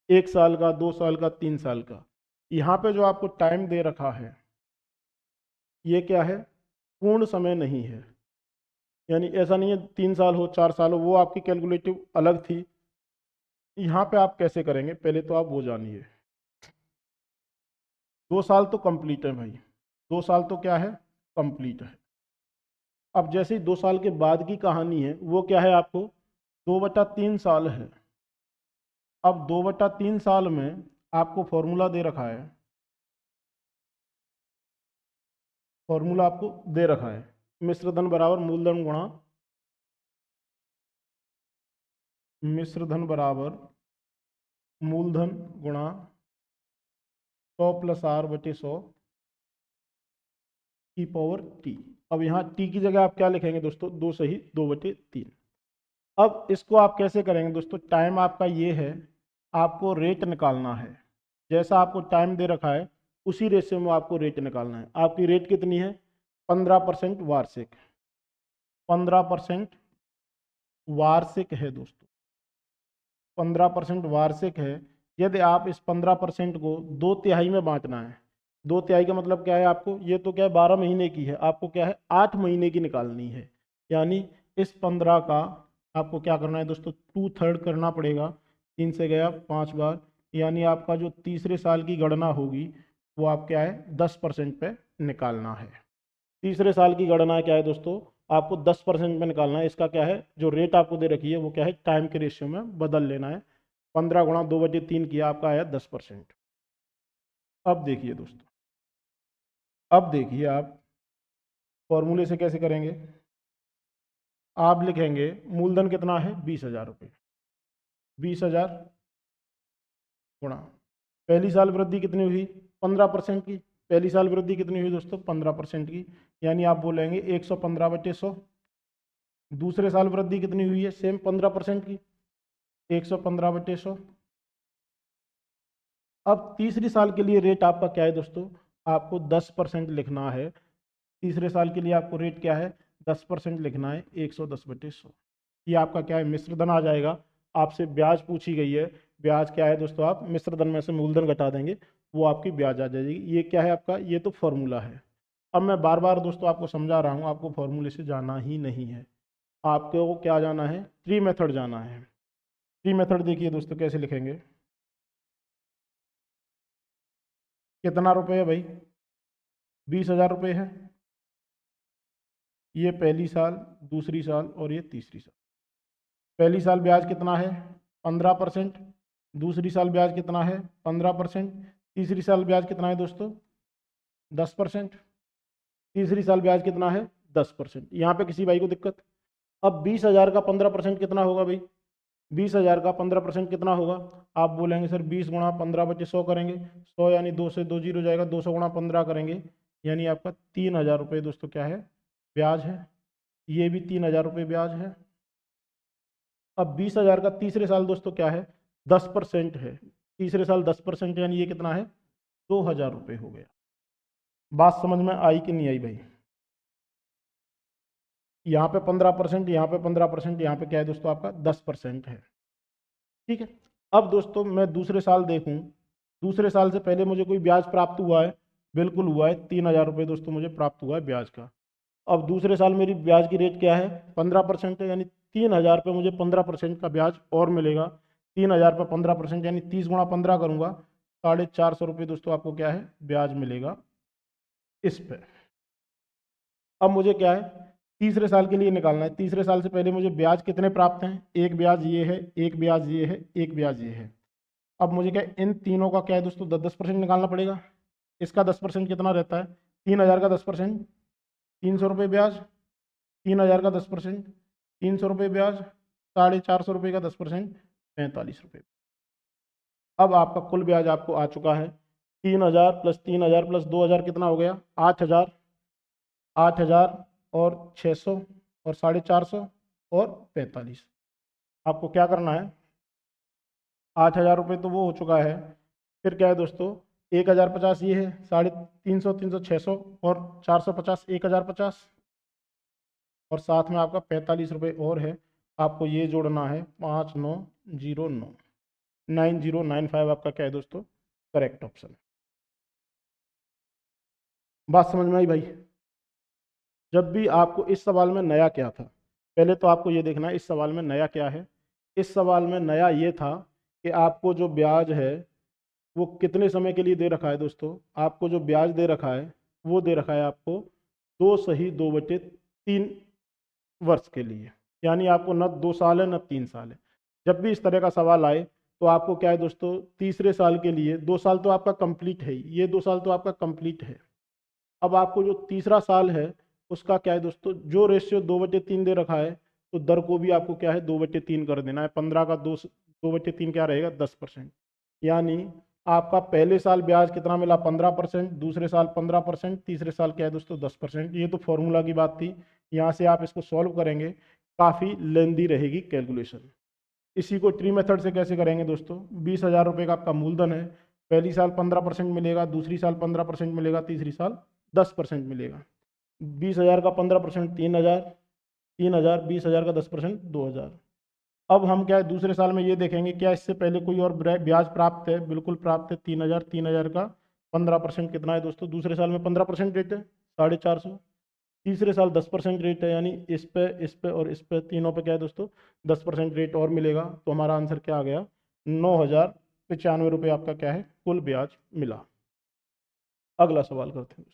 1 साल का, 2 साल का, 3 साल का, यहाँ पे जो आपको टाइम दे रखा है ये क्या है? पूर्ण समय नहीं है, यानी ऐसा नहीं है 3 साल हो 4 साल हो, वो आपकी कैलकुलेटिव अलग थी। यहाँ पे आप कैसे करेंगे पहले तो आप वो जानिए। 2 साल तो कंप्लीट है भाई, 2 साल तो क्या है, कंप्लीट है। अब जैसे ही 2 साल के बाद की कहानी है वो क्या है, आपको 2/3 साल है। अब 2/3 साल में आपको फॉर्मूला दे रखा है, फॉर्मूला आपको दे रखा है मिश्र धन बराबर मूलधन गुणा, मिश्र धन बराबर मूलधन गुणा 100 + r/100 की पावर t। अब यहाँ t की जगह आप क्या लिखेंगे दोस्तों? 2/3। अब इसको आप कैसे करेंगे दोस्तों? टाइम आपका ये है, आपको रेट निकालना है, जैसा आपको टाइम दे रखा है उसी रेशियो में आपको रेट निकालना है। आपकी रेट कितनी है? 15% वार्षिक, 15% वार्षिक है दोस्तों, 15% वार्षिक है। यदि आप इस 15% को 2/3 में बांटना है, 2/3 का मतलब क्या है आपको? ये तो क्या है 12 महीने की है, आपको क्या है 8 महीने की निकालनी है। यानी इस 15 का आपको क्या करना है दोस्तों? 2/3 करना पड़ेगा। 3 से गया 5 बार, यानी आपका जो तीसरे साल की गणना होगी वो आप क्या है 10% पे निकालना है। तीसरे साल की गणना क्या है दोस्तों? आपको 10% में निकालना है। इसका क्या है, जो रेट आपको दे रखी है वो क्या है, टाइम के रेशियो में बदल लेना है। 15 गुणा 2/3 किया, आपका आया 10%। अब देखिए दोस्तों, अब देखिए आप फॉर्मूले से कैसे करेंगे। आप लिखेंगे मूलधन कितना है? 20,000 रुपये, 20,000 गुणा पहली साल वृद्धि कितनी हुई? 15% की। पहली साल वृद्धि कितनी हुई दोस्तों? 15% की, यानी आप बोलेंगे 115/100। दूसरे साल वृद्धि कितनी हुई है? सेम 15% की, 115/100। अब तीसरी साल के लिए रेट आपका क्या है दोस्तों? आपको 10% लिखना है। तीसरे साल के लिए आपको रेट क्या है? 10% लिखना है, 110/100। ये आपका क्या है, मिश्रधन आ जाएगा। आपसे ब्याज पूछी गई है, ब्याज क्या है दोस्तों? आप मिश्रधन में से मूलधन घटा देंगे, वो आपकी ब्याज आ जाएगी। ये क्या है आपका? ये तो फॉर्मूला है। अब मैं बार बार दोस्तों आपको समझा रहा हूँ, आपको फॉर्मूले से जाना ही नहीं है, आपको क्या जाना है? ट्री मेथड जाना है। ट्री मेथड देखिए दोस्तों कैसे लिखेंगे। कितना रुपए है भाई? 20,000 रुपये है। ये पहली साल, दूसरी साल और ये तीसरी साल। पहली साल ब्याज कितना है 15%, दूसरी साल ब्याज कितना है 15%, तीसरी साल ब्याज कितना है दोस्तों 10%, तीसरी साल ब्याज कितना है 10%। यहाँ पे किसी भाई को दिक्कत? अब 20,000 का 15% कितना होगा भाई? 20,000 का 15% कितना होगा? आप बोलेंगे सर 20 गुणा 15 बचे 100 करेंगे, 100 यानी 2 से 2 जीरो जाएगा, 200 गुणा 15 करेंगे, यानी आपका 3,000 रुपये दोस्तों क्या है ब्याज है। ये भी 3,000 रुपये ब्याज है। अब 20,000 का तीसरे साल दोस्तों क्या है 10% है, तीसरे साल 10% यानी ये कितना है 2,000 रुपये हो गया। बात समझ में आई कि नहीं आई भाई? यहाँ पे 15%, यहाँ पे 15%, यहाँ पे क्या है दोस्तों आपका 10% है। ठीक है। अब दोस्तों मैं दूसरे साल देखूं, दूसरे साल से पहले मुझे कोई ब्याज प्राप्त हुआ है? बिल्कुल हुआ है, 3,000 रुपये दोस्तों मुझे प्राप्त हुआ है ब्याज का। अब दूसरे साल मेरी ब्याज की रेट क्या है 15% है, यानी 3,000 पे मुझे 15% का ब्याज और मिलेगा। 3,000 पे 15% यानी 30 गुणा 15 करूंगा, 450 रुपये दोस्तों आपको क्या है ब्याज मिलेगा इस पे। अब मुझे क्या है तीसरे साल के लिए निकालना है। तीसरे साल से पहले मुझे ब्याज कितने प्राप्त हैं? एक ब्याज ये है, एक ब्याज ये है, एक ब्याज ये है। अब मुझे क्या है इन तीनों का क्या है दोस्तों 10% निकालना पड़ेगा। इसका 10% कितना रहता है 3,000 का 10% 300 रुपये ब्याज, 3,000 का 10% 300 रुपये ब्याज, 450 रुपये का 10% 45 रुपये। अब आपका कुल ब्याज आपको आ चुका है 3,000 प्लस 3,000 प्लस 2,000 कितना हो गया 8,000, 8,000 और 600 और 450 और 45। आपको क्या करना है 8,000 रुपये तो वो हो चुका है, फिर क्या है दोस्तों 1,050 ये है, 350, 300, 600 और 450 1,050 और साथ में आपका 45 रुपये और है। आपको ये जोड़ना है 5909 9095 आपका क्या है दोस्तों करेक्ट ऑप्शन। बात समझ में आई भाई? जब भी आपको इस सवाल में नया क्या था, पहले तो आपको ये देखना है इस सवाल में नया क्या है। इस सवाल में नया ये था कि आपको जो ब्याज है वो कितने समय के लिए दे रखा है दोस्तों। आपको जो ब्याज दे रखा है वो दे रखा है आपको 2 सही 2/3 वर्ष के लिए, यानी आपको न 2 साल है न 3 साल है। जब भी इस तरह का सवाल आए तो आपको क्या है दोस्तों तीसरे साल के लिए 2 साल तो आपका कंप्लीट है ही, ये 2 साल तो आपका कंप्लीट है। अब आपको जो तीसरा साल है उसका क्या है दोस्तों जो रेशियो 2/3 दे रखा है तो दर को भी आपको क्या है 2/3 कर देना है। 15 का 2/3 क्या रहेगा 10%। यानी आपका पहले साल ब्याज कितना मिला 15%, दूसरे साल 15%, तीसरे साल क्या है दोस्तों 10%। ये तो फॉर्मूला की बात थी, यहाँ से आप इसको सॉल्व करेंगे, काफ़ी लेंदी रहेगी कैलकुलेशन। इसी को ट्री मेथड से कैसे करेंगे दोस्तों 20,000 रुपये का आपका मूलधन है, पहली साल 15% मिलेगा, दूसरी साल 15% मिलेगा, तीसरी साल 10% मिलेगा। 20,000 का 15% 3,000, 3,000, 20,000 का 10% 2,000। अब हम क्या है दूसरे साल में ये देखेंगे क्या इससे पहले कोई और ब्याज प्राप्त है? बिल्कुल प्राप्त है 3,000, 3,000 का 15% कितना है दोस्तों दूसरे साल में 15% रेट है 450। तीसरे साल 10% रेट है, यानी इस पे और इस पे तीनों पे क्या है दोस्तों 10% रेट और मिलेगा। तो हमारा आंसर क्या आ गया 9,095 रुपये आपका क्या है कुल ब्याज मिला। अगला सवाल करते हैं।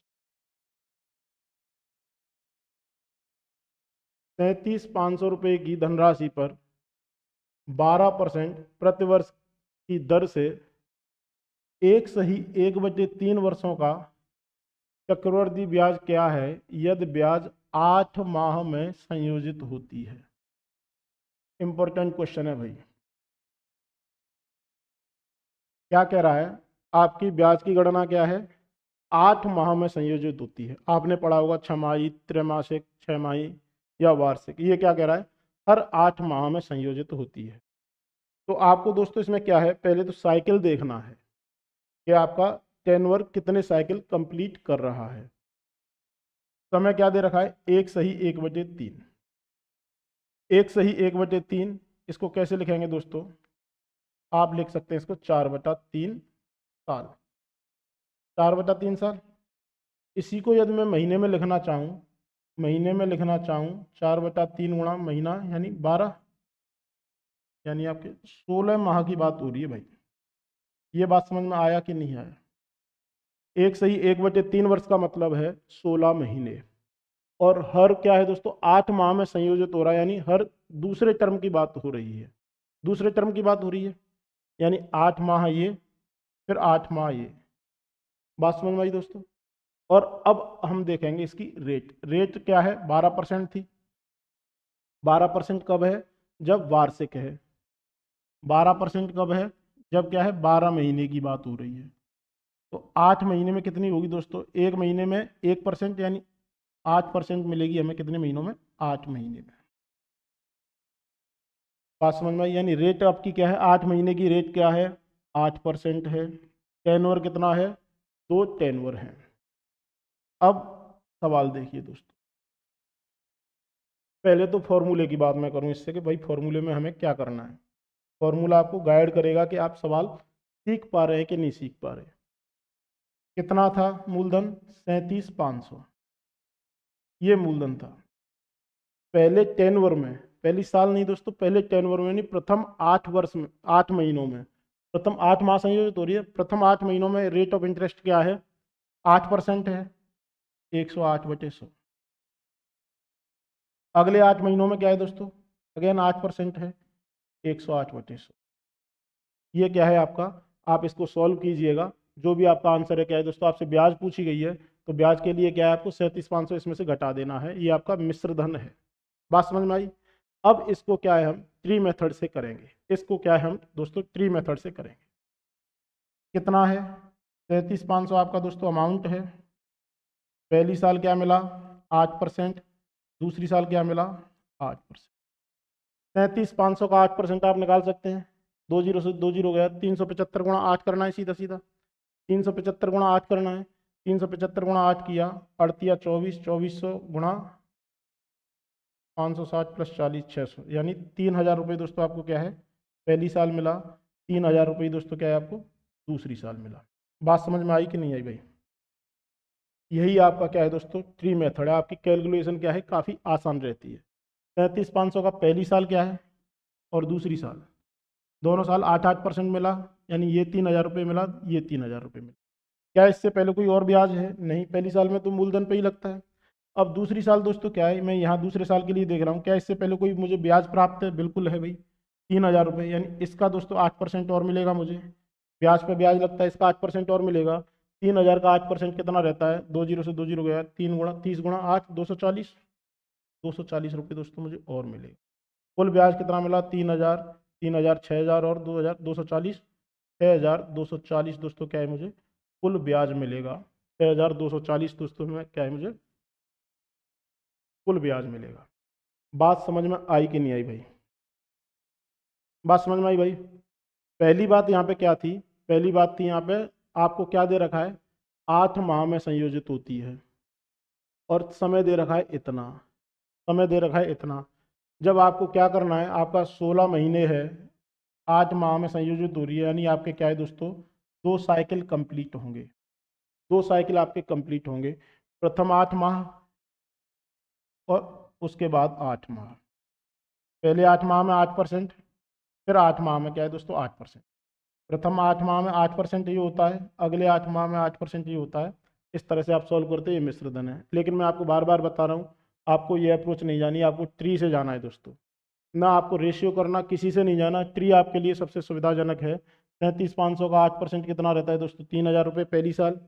37,500 रुपये की धनराशि पर 12% प्रतिवर्ष की दर से 1/3 वर्षों का चक्रवृद्धि ब्याज क्या है यदि ब्याज 8 माह में संयोजित होती है। इंपॉर्टेंट क्वेश्चन है भाई। क्या कह रहा है आपकी ब्याज की गणना क्या है 8 माह में संयोजित होती है। आपने पढ़ा होगा छमाही, त्रैमासिक, 6 माही या वार्षिक। ये क्या कह रहा है हर 8 माह में संयोजित होती है। तो आपको दोस्तों इसमें क्या है पहले तो साइकिल देखना है कि आपका टेनवर कितने साइकिल कंप्लीट कर रहा है। समय क्या दे रखा है 1/3। 1/3 इसको कैसे लिखेंगे दोस्तों आप लिख सकते हैं इसको 4/3 साल, 4/3 साल। इसी को यदि मैं महीने में लिखना चाहूँ, महीने में लिखना चाहूँ 4/3 गुणा महीना यानी 12, यानी आपके 16 माह की बात हो रही है भाई। ये बात समझ में आया कि नहीं आया? 1/3 वर्ष का मतलब है 16 महीने। और हर क्या है दोस्तों 8 माह में संयोजित हो रहा है, यानी हर दूसरे टर्म की बात हो रही है, दूसरे टर्म की बात हो रही है, यानी 8 माह ये, फिर 8 माह ये। बात समझ में आई दोस्तों। और अब हम देखेंगे इसकी रेट। रेट क्या है, 12% थी। 12% कब है, जब वार्षिक है। 12% कब है, जब क्या है 12 महीने की बात हो रही है। तो 8 महीने में कितनी होगी दोस्तों, एक महीने में 1%, यानी 8% मिलेगी हमें कितने महीनों में, 8 महीने में। बात समझ में आई। यानी रेट आपकी क्या है, 8 महीने की रेट क्या है, 8% है। टेनओवर कितना है, 2 टेनओवर है। अब सवाल देखिए दोस्तों, पहले तो फॉर्मूले की बात मैं करूं इससे कि भाई फॉर्मूले में हमें क्या करना है। फॉर्मूला आपको गाइड करेगा कि आप सवाल सीख पा रहे हैं कि नहीं सीख पा रहे। कितना था मूलधन, 37,500, ये मूलधन था। पहले टेनवर में, पहली साल नहीं दोस्तों, पहले टेनवर में, नहीं प्रथम 8 वर्ष में, 8 महीनों में, प्रथम 8 माह संयोजित हो रही है, प्रथम 8 महीनों में रेट ऑफ इंटरेस्ट क्या है, 8% है, 108/100। अगले 8 महीनों में क्या है दोस्तों, अगेन 8% है, 108/100। ये क्या है आपका, आप इसको सॉल्व कीजिएगा, जो भी आपका आंसर है क्या है दोस्तों, आपसे ब्याज पूछी गई है तो ब्याज के लिए क्या है, आपको 37,500 इसमें से घटा देना है, ये आपका मिश्र धन है। बात समझ में आई। अब इसको क्या है हम ट्री मेथड से करेंगे, इसको क्या है हम दोस्तों ट्री मेथड से करेंगे। कितना है, 37,500 आपका दोस्तों अमाउंट है। पहली साल क्या मिला, 8%, दूसरी साल क्या मिला, 8%। 37,500 का 8% आप निकाल सकते हैं, 2 जीरो से 2 जीरो गया, 375 गुणा 8 करना है, सीधा सीधा 375 गुणा 8 करना है। 375 गुणा 8 किया, 38 24, 2400 गुणा 560 प्लस 40, 600, यानी 3,000 रुपये दोस्तों आपको क्या है पहली साल मिला, 3,000 रुपये दोस्तों क्या है आपको दूसरी साल मिला। बात समझ में आई कि नहीं आई भाई। यही आपका क्या है दोस्तों ट्री मेथड है, आपकी कैलकुलेशन क्या है काफ़ी आसान रहती है। 37,500 का पहली साल क्या है और दूसरी साल, दोनों साल 8-8% मिला, यानी ये 3,000 रुपये मिला, ये 3,000 रुपये मिला। क्या इससे पहले कोई और ब्याज है, नहीं, पहली साल में तो मूलधन पे ही लगता है। अब दूसरी साल दोस्तों क्या है, मैं यहाँ दूसरे साल के लिए देख रहा हूँ, क्या इससे पहले कोई मुझे ब्याज प्राप्त है, बिल्कुल है भाई, 3,000 रुपये, यानी इसका दोस्तों 8% और मिलेगा मुझे। ब्याज पे ब्याज लगता है, इसका 8% और मिलेगा। 3,000 का 8% कितना रहता है, 2 जीरो से 2 जीरो गया, 3 गुणा 30 गुणा 8, 240, 240 रुपये दोस्तों मुझे और मिलेगा। कुल ब्याज कितना मिला, 3,000, 3,000, 6,000 और 2,000, 240, 6,240 दोस्तों क्या है मुझे कुल ब्याज मिलेगा। 6,240 दोस्तों में क्या है मुझे कुल ब्याज मिलेगा। बात समझ में आई कि नहीं आई भाई। बात समझ में आई भाई। पहली बात यहाँ पे क्या थी, पहली बात थी यहाँ पे आपको क्या दे रखा है, 8 माह में संयोजित होती है और समय दे रखा है इतना, समय दे रखा है इतना। जब आपको क्या करना है, आपका 16 महीने है, 8 माह में संयोजित हो रही है, यानी आपके क्या है दोस्तों 2 साइकिल कंप्लीट होंगे, 2 साइकिल आपके कंप्लीट होंगे। प्रथम 8 माह और उसके बाद 8 माह। पहले 8 माह में 8%, फिर 8 माह में क्या है दोस्तों 8%। प्रथम 8 माह में 8% ही होता है, अगले 8 माह में 8% ही होता है। इस तरह से आप सॉल्व करते हैं, ये मिश्र धन है। लेकिन मैं आपको बार बार बता रहा हूँ, आपको ये अप्रोच नहीं जानी, आपको ट्री से जाना है दोस्तों, ना आपको रेशियो करना, किसी से नहीं जाना। ट्री आपके लिए सबसे सुविधाजनक है। 37,500 का 8% कितना रहता है दोस्तों, 3,000 रुपये पहली साल।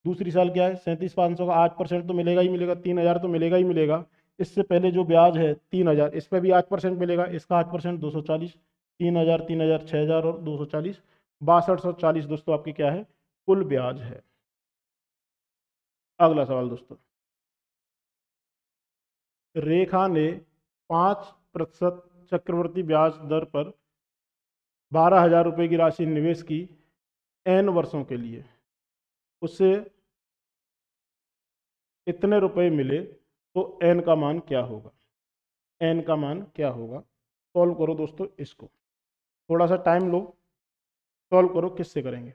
दूसरी साल क्या है, 37,500 का 8% तो मिलेगा ही मिलेगा, 3,000 तो मिलेगा ही मिलेगा। इससे पहले जो ब्याज है 3,000, इस पर भी 8% मिलेगा, इसका 8% 240, 3,000, 3,000, 6,000 और 240, 6240 दोस्तों आपकी क्या है कुल ब्याज है। अगला सवाल दोस्तों, रेखा ने 5% चक्रवृद्धि ब्याज दर पर 12,000 रुपये की राशि निवेश की n वर्षों के लिए, उससे इतने रुपए मिले तो n का मान क्या होगा, n का मान क्या होगा। सॉल्व करो दोस्तों, इसको थोड़ा सा टाइम लो, सॉल्व करो। किससे करेंगे,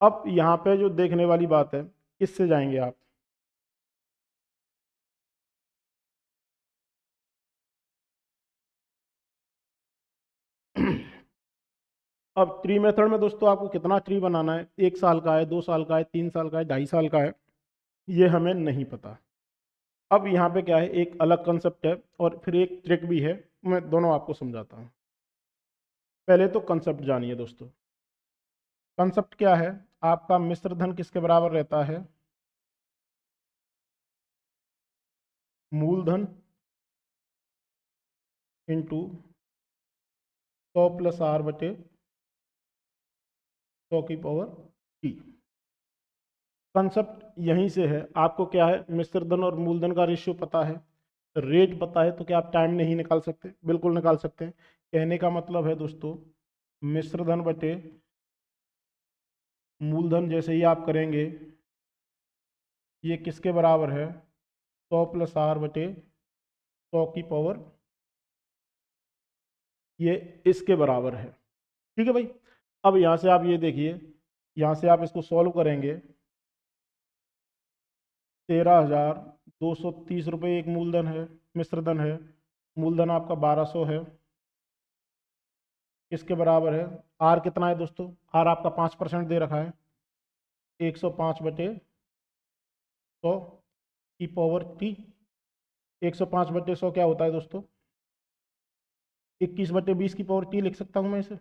अब यहाँ पे जो देखने वाली बात है, किससे जाएंगे आप। अब ट्री मेथड में दोस्तों आपको कितना ट्री बनाना है, 1 साल का है, 2 साल का है, 3 साल का है, 2.5 साल का है, ये हमें नहीं पता। अब यहाँ पे क्या है, एक अलग कंसेप्ट है और फिर एक ट्रिक भी है, मैं दोनों आपको समझाता हूँ। पहले तो कंसेप्ट जानिए दोस्तों। कंसेप्ट क्या है, आपका मिश्र धन किसके बराबर रहता है, मूलधन इंटू 100 प्लस आर बटे 100 की पावर टी। कंसेप्ट यहीं से है। आपको क्या है, मिश्र धन और मूलधन का रेशियो पता है, रेट पता है, तो क्या आप टाइम नहीं निकाल सकते? बिल्कुल निकाल सकते हैं। कहने का मतलब है दोस्तों, मिश्र धन बटे मूलधन जैसे ही आप करेंगे, ये किसके बराबर है, 100 प्लस आर बटे 100 की पावर, ये इसके बराबर है। ठीक है भाई। अब यहाँ से आप ये देखिए, यहाँ से आप इसको सॉल्व करेंगे, 13,230 रुपये एक मूलधन है, मिश्रधन है। मूलधन आपका 1200 है, किसके बराबर है, आर कितना है दोस्तों, आर आपका 5% दे रखा है, 105 बटे 100 की पावर टी। 105 बटे 100 क्या होता है दोस्तों, 21 बटे 20 की पावर टी लिख सकता हूँ मैं इसे,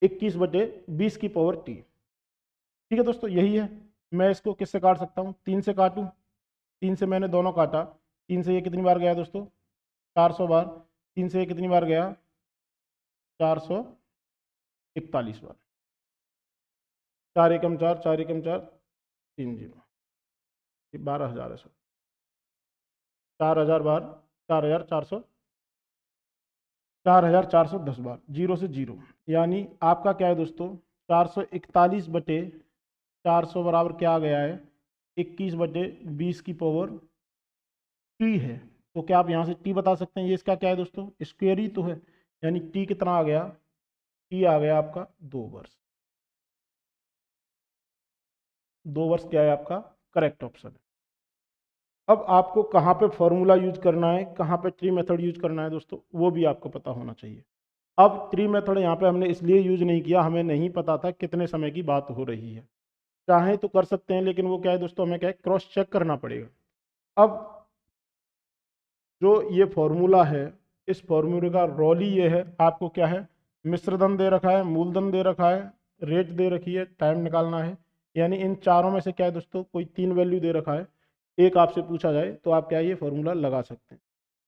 21 बटे 20 की पावर टी। ठीक है दोस्तों, यही है। मैं इसको किससे काट सकता हूँ, 3 से काटूँ, 3 से मैंने दोनों काटा, 3 से ये कितनी बार गया दोस्तों, 400 बार, 3 से ये कितनी बार गया, 441 बार, 4 एकम 4, 4 एकम 4, 3 जीरो, ये 12,000 है सर, 4,000 बार, 4,400, 4,410 बार, जीरो से जीरो, यानी आपका क्या है दोस्तों, 441 बटे 400 बराबर क्या आ गया है, 21 बटे 20 की पावर टी है। तो क्या आप यहाँ से टी बता सकते हैं, ये इसका क्या है दोस्तों, स्क्वायर ही तो है, यानी टी कितना आ गया, टी आ गया आपका 2 वर्ष। 2 वर्ष क्या है आपका करेक्ट ऑप्शन है। अब आपको कहाँ पे फॉर्मूला यूज करना है, कहाँ पे ट्री मेथड यूज करना है दोस्तों, वो भी आपको पता होना चाहिए। अब ट्री मेथड यहाँ पे हमने इसलिए यूज नहीं किया, हमें नहीं पता था कितने समय की बात हो रही है। चाहे तो कर सकते हैं, लेकिन वो क्या है दोस्तों, हमें क्या है, क्रॉस चेक करना पड़ेगा। अब जो ये फॉर्मूला है, इस फॉर्मूले का रोल ही ये है, आपको क्या है, मिश्रधन दे रखा है, मूलधन दे रखा है, रेट दे रखी है, टाइम निकालना है। यानी इन चारों में से क्या है दोस्तों, कोई 3 वैल्यू दे रखा है, एक आपसे पूछा जाए तो आप क्या ये फॉर्मूला लगा सकते हैं।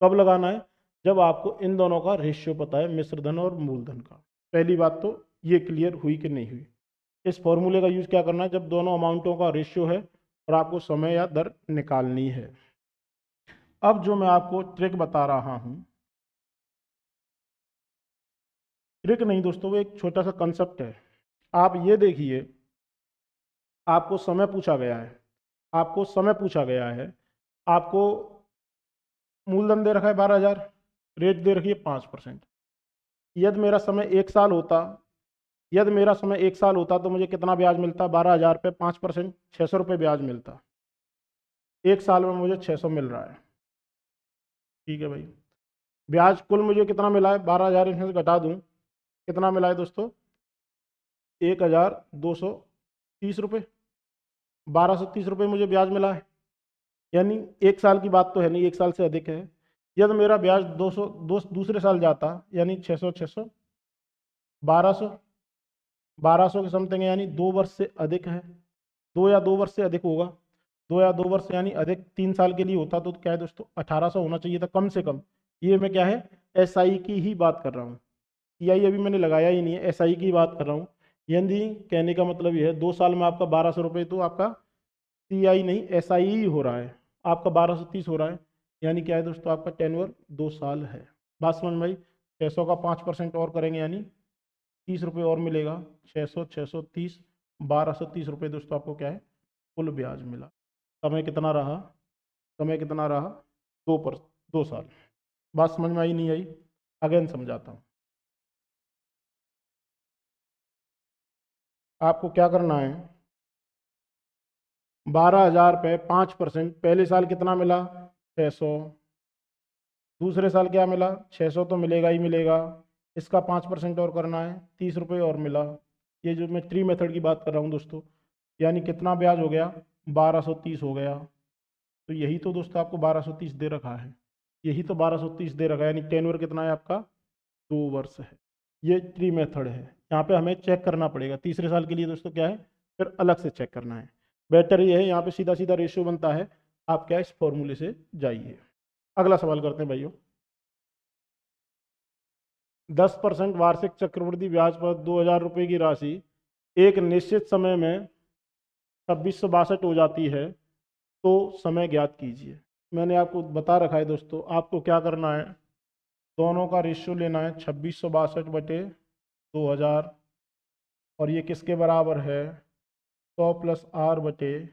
कब लगाना है, जब आपको इन दोनों का रेशियो पता है, मिश्रधन और मूलधन का। पहली बात तो ये क्लियर हुई कि नहीं हुई। इस फॉर्मूले का यूज क्या करना है, जब दोनों अमाउंटों का रेशियो है और आपको समय या दर निकालनी है। अब जो मैं आपको ट्रिक बता रहा हूं, ट्रिक नहीं दोस्तों, वो एक छोटा सा कंसेप्ट है। आप ये देखिए, आपको समय पूछा गया है, आपको समय पूछा गया है, आपको मूलधन दे रखा है 12,000, रेट दे रखी है 5%। यदि मेरा समय 1 साल होता, यदि मेरा समय 1 साल होता तो मुझे कितना ब्याज मिलता, 12,000 पे 5%, 600 रुपये ब्याज मिलता। 1 साल में मुझे 600 मिल रहा है। ठीक है भाई, ब्याज कुल मुझे कितना मिला है, 12,000 इसमें से घटा दूं, कितना मिला है दोस्तों, 1,230 रुपये, 1,230 रुपये मुझे ब्याज मिला है। यानी 1 साल की बात तो है नहीं, 1 साल से अधिक है। यदि मेरा ब्याज 200 दूसरे साल जाता, यानी 600 600 1200, 1200 के समथिंग है, यानी 2 वर्ष से अधिक है, 2 या 2 वर्ष से अधिक होगा, 2 या 2 वर्ष यानी अधिक 3 साल के लिए होता तो क्या है दोस्तों, 1,800 होना चाहिए था कम से कम। ये मैं क्या है, SI की ही बात कर रहा हूँ, TI अभी मैंने लगाया ही नहीं है, SI की बात कर रहा हूँ। यानी कहने का मतलब ये है, 2 साल में आपका 1,200 रुपये तो आपका TI नहीं SI ही हो रहा है, आपका 1,230 हो रहा है। यानी क्या है दोस्तों, आपका टेन्योर 2 साल है। बात समझ में आई। 600 का 5% और करेंगे, यानी 30 रुपये और मिलेगा, 600 630, 1,230 रुपये दोस्तों आपको क्या है, कुल ब्याज मिला। समय कितना रहा, समय कितना रहा, 2 साल। बात समझ में आई नहीं आई, अगेन समझाता हूँ। आपको क्या करना है, 12,000 पे 5%, पहले साल कितना मिला, 600, दूसरे साल क्या मिला, 600 तो मिलेगा ही मिलेगा, इसका 5% और करना है, 30 रुपये और मिला। ये जो मैं ट्री मेथड की बात कर रहा हूँ दोस्तों, यानी कितना ब्याज हो गया, 1,230 हो गया। तो यही तो दोस्तों आपको 1230 दे रखा है, यही तो 1230 दे रखा है, यानी टेन्योर कितना है आपका, 2 वर्ष है। ये ट्री मेथड है, यहाँ पे हमें चेक करना पड़ेगा तीसरे साल के लिए दोस्तों क्या है, फिर अलग से चेक करना है। बेटर ये है यहाँ पे सीधा सीधा रेशियो बनता है, आप क्या इस फॉर्मूले से जाइए। अगला सवाल करते हैं भाइयों। 10% वार्षिक चक्रवृद्धि ब्याज पर 2000 रुपये की राशि एक निश्चित समय में 2662 हो जाती है, तो समय ज्ञात कीजिए। मैंने आपको बता रखा है दोस्तों, आपको क्या करना है, दोनों का रेशियो लेना है 2662/2000, और ये किसके बराबर है, 100 + r/100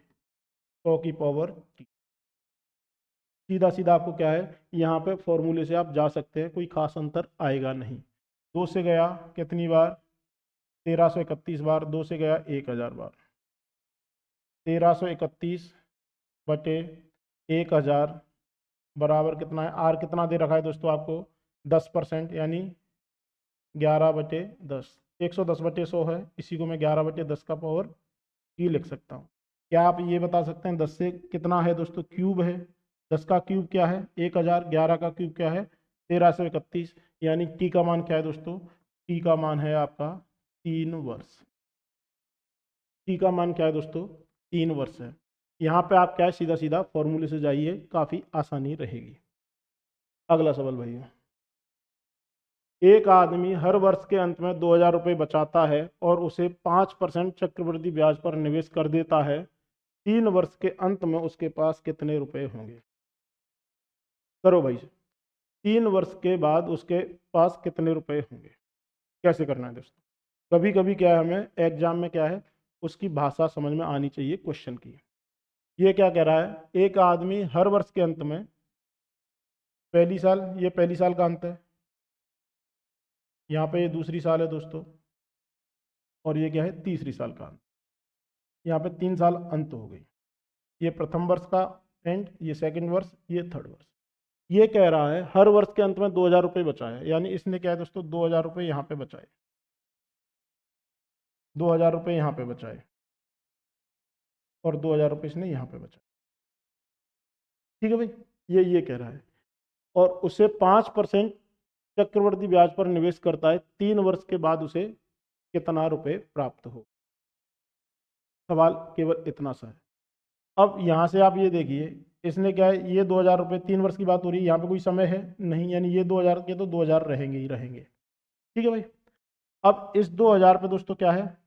सीधा सीधा आपको क्या है, यहाँ पे फॉर्मूले से आप जा सकते हैं, कोई खास अंतर आएगा नहीं। 2 से गया कितनी बार, 1331 बार, 2 से गया 1000 बार, 1331/1000 बराबर कितना है, आर कितना दे रखा है दोस्तों आपको, 10%, यानी 11/10, 110/100 है, इसी को मैं 11/10 का पावर की लिख सकता हूँ। क्या आप ये बता सकते हैं 10 से कितना है दोस्तों, क्यूब है, 10 का क्यूब क्या है 1000, 11 का क्यूब क्या है 1331, यानी टी का मान क्या है दोस्तों, टी का मान है आपका 3 वर्ष। टी का मान क्या है दोस्तों, 3 वर्ष है। यहाँ पे आप क्या है, सीधा सीधा फॉर्मूले से जाइए, काफ़ी आसानी रहेगी। अगला सवाल भैया, एक आदमी हर वर्ष के अंत में 2000 रुपये बचाता है और उसे 5% चक्रवृद्धि ब्याज पर निवेश कर देता है, 3 वर्ष के अंत में उसके पास कितने रुपए होंगे। करो भाई, 3 वर्ष के बाद उसके पास कितने रुपए होंगे, कैसे करना है दोस्तों। कभी कभी क्या है, हमें एग्जाम में क्या है, उसकी भाषा समझ में आनी चाहिए क्वेश्चन की। ये क्या कह रहा है, एक आदमी हर वर्ष के अंत में, पहली साल, ये पहली साल का अंत है, यहाँ पे ये दूसरी साल है दोस्तों, और ये क्या है, तीसरी साल का अंत। यहाँ पे 3 साल अंत हो गई, ये प्रथम वर्ष का एंड, ये सेकंड वर्ष, ये थर्ड वर्ष। ये कह रहा है हर वर्ष के अंत में 2000 रुपये बचा है, यानी इसने क्या है दोस्तों, 2000 रुपये यहाँ पे बचाए, 2000 रुपये यहाँ पे बचाए, और 2000 रुपये इसने यहाँ पे बचाए। ठीक है भाई, ये कह रहा है, और उसे 5% चक्रवृद्धि ब्याज पर निवेश करता है, 3 वर्ष के बाद उसे कितना रुपए प्राप्त हो। सवाल केवल इतना सा है। अब यहाँ से आप ये देखिए, इसने क्या है, ये 2000 रुपये, 3 वर्ष की बात हो रही है, यहाँ पे कोई समय है नहीं, यानी ये 2000 के तो 2000 रहेंगे ही रहेंगे। ठीक है भाई, अब इस 2000 पे दोस्तों क्या है,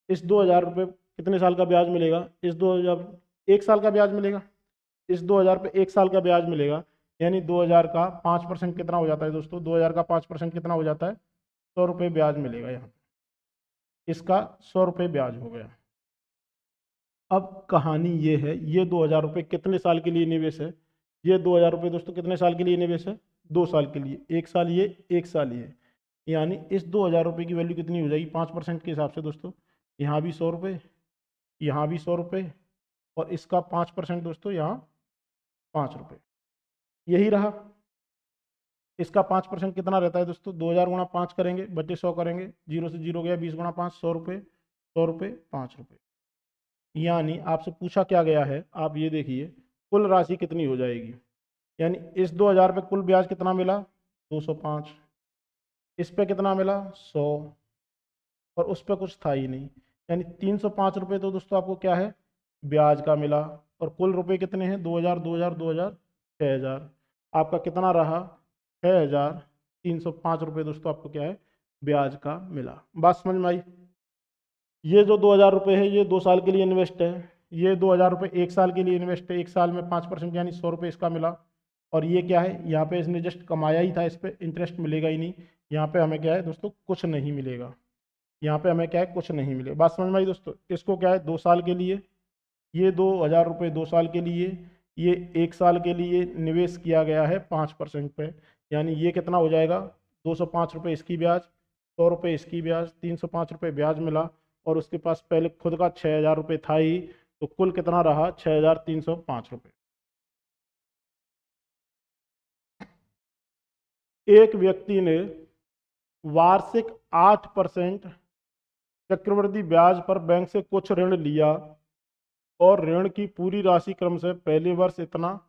इस 2000 रुपये कितने साल का ब्याज मिलेगा, इस 2000 1 साल का ब्याज मिलेगा, इस 2000 पे 1 साल का ब्याज मिलेगा, यानी 2000 का 5% कितना हो जाता है दोस्तों, 2000 का 5% कितना हो जाता है, 100 रुपये ब्याज मिलेगा यहाँ, इसका 100 रुपये ब्याज हो गया। अब कहानी ये है, ये 2000 रुपये कितने साल के लिए निवेश है, ये 2000 रुपये दोस्तों कितने साल के लिए निवेश है, 2 साल के लिए, 1 साल ये 1 साल ये, यानी इस 2000 रुपये की वैल्यू कितनी हो जाएगी 5% के हिसाब से दोस्तों, यहाँ भी 100 रुपये, यहाँ भी 100 रुपये, और इसका 5% दोस्तों यहाँ 5 रुपये, यही रहा। इसका 5% कितना रहता है दोस्तों, 2000 गुणा 5 करेंगे, बच्चे 100 करेंगे, 0 से 0 गया, 20 गुणा 5, 100 रुपये, 100 रुपये, 5 रुपये। यानी आपसे पूछा क्या गया है, आप ये देखिए कुल राशि कितनी हो जाएगी, यानी इस 2000 पे कुल ब्याज कितना मिला 205, इस पे कितना मिला 100, और उस पर कुछ था ही नहीं, यानी 305 रुपये तो दोस्तों आपको क्या है, ब्याज का मिला, और कुल रुपए कितने हैं 2000, 2000, 2000, 6000, आपका कितना रहा 6305 रुपये दोस्तों आपको क्या है, ब्याज का मिला। बात समझ में आई। ये जो 2000 रुपये है, ये 2 साल के लिए इन्वेस्ट है, ये 2000 रुपये 1 साल के लिए इन्वेस्ट है, 1 साल में 5% यानी 100 रुपये इसका मिला, और ये क्या है, यहाँ पे इसने जस्ट कमाया ही था, इस पर इंटरेस्ट मिलेगा ही नहीं, यहाँ पे हमें क्या है दोस्तों, कुछ नहीं मिलेगा, यहाँ पे हमें क्या है, कुछ नहीं मिलेगा। बात समझ में आई दोस्तों। इसको क्या है 2 साल के लिए, ये 2000 रुपये 2 साल के लिए, ये 1 साल के लिए निवेश किया गया है 5% पे, यानी ये कितना हो जाएगा 205 रुपये इसकी ब्याज, 100 रुपये इसकी ब्याज, 305 रुपये ब्याज मिला, और उसके पास पहले खुद का 6000 रुपये था ही, तो कुल कितना रहा 6305 रुपये। एक व्यक्ति ने वार्षिक 8% चक्रवृद्धि ब्याज पर बैंक से कुछ ऋण लिया, और ऋण की पूरी राशि क्रमशः पहले वर्ष इतना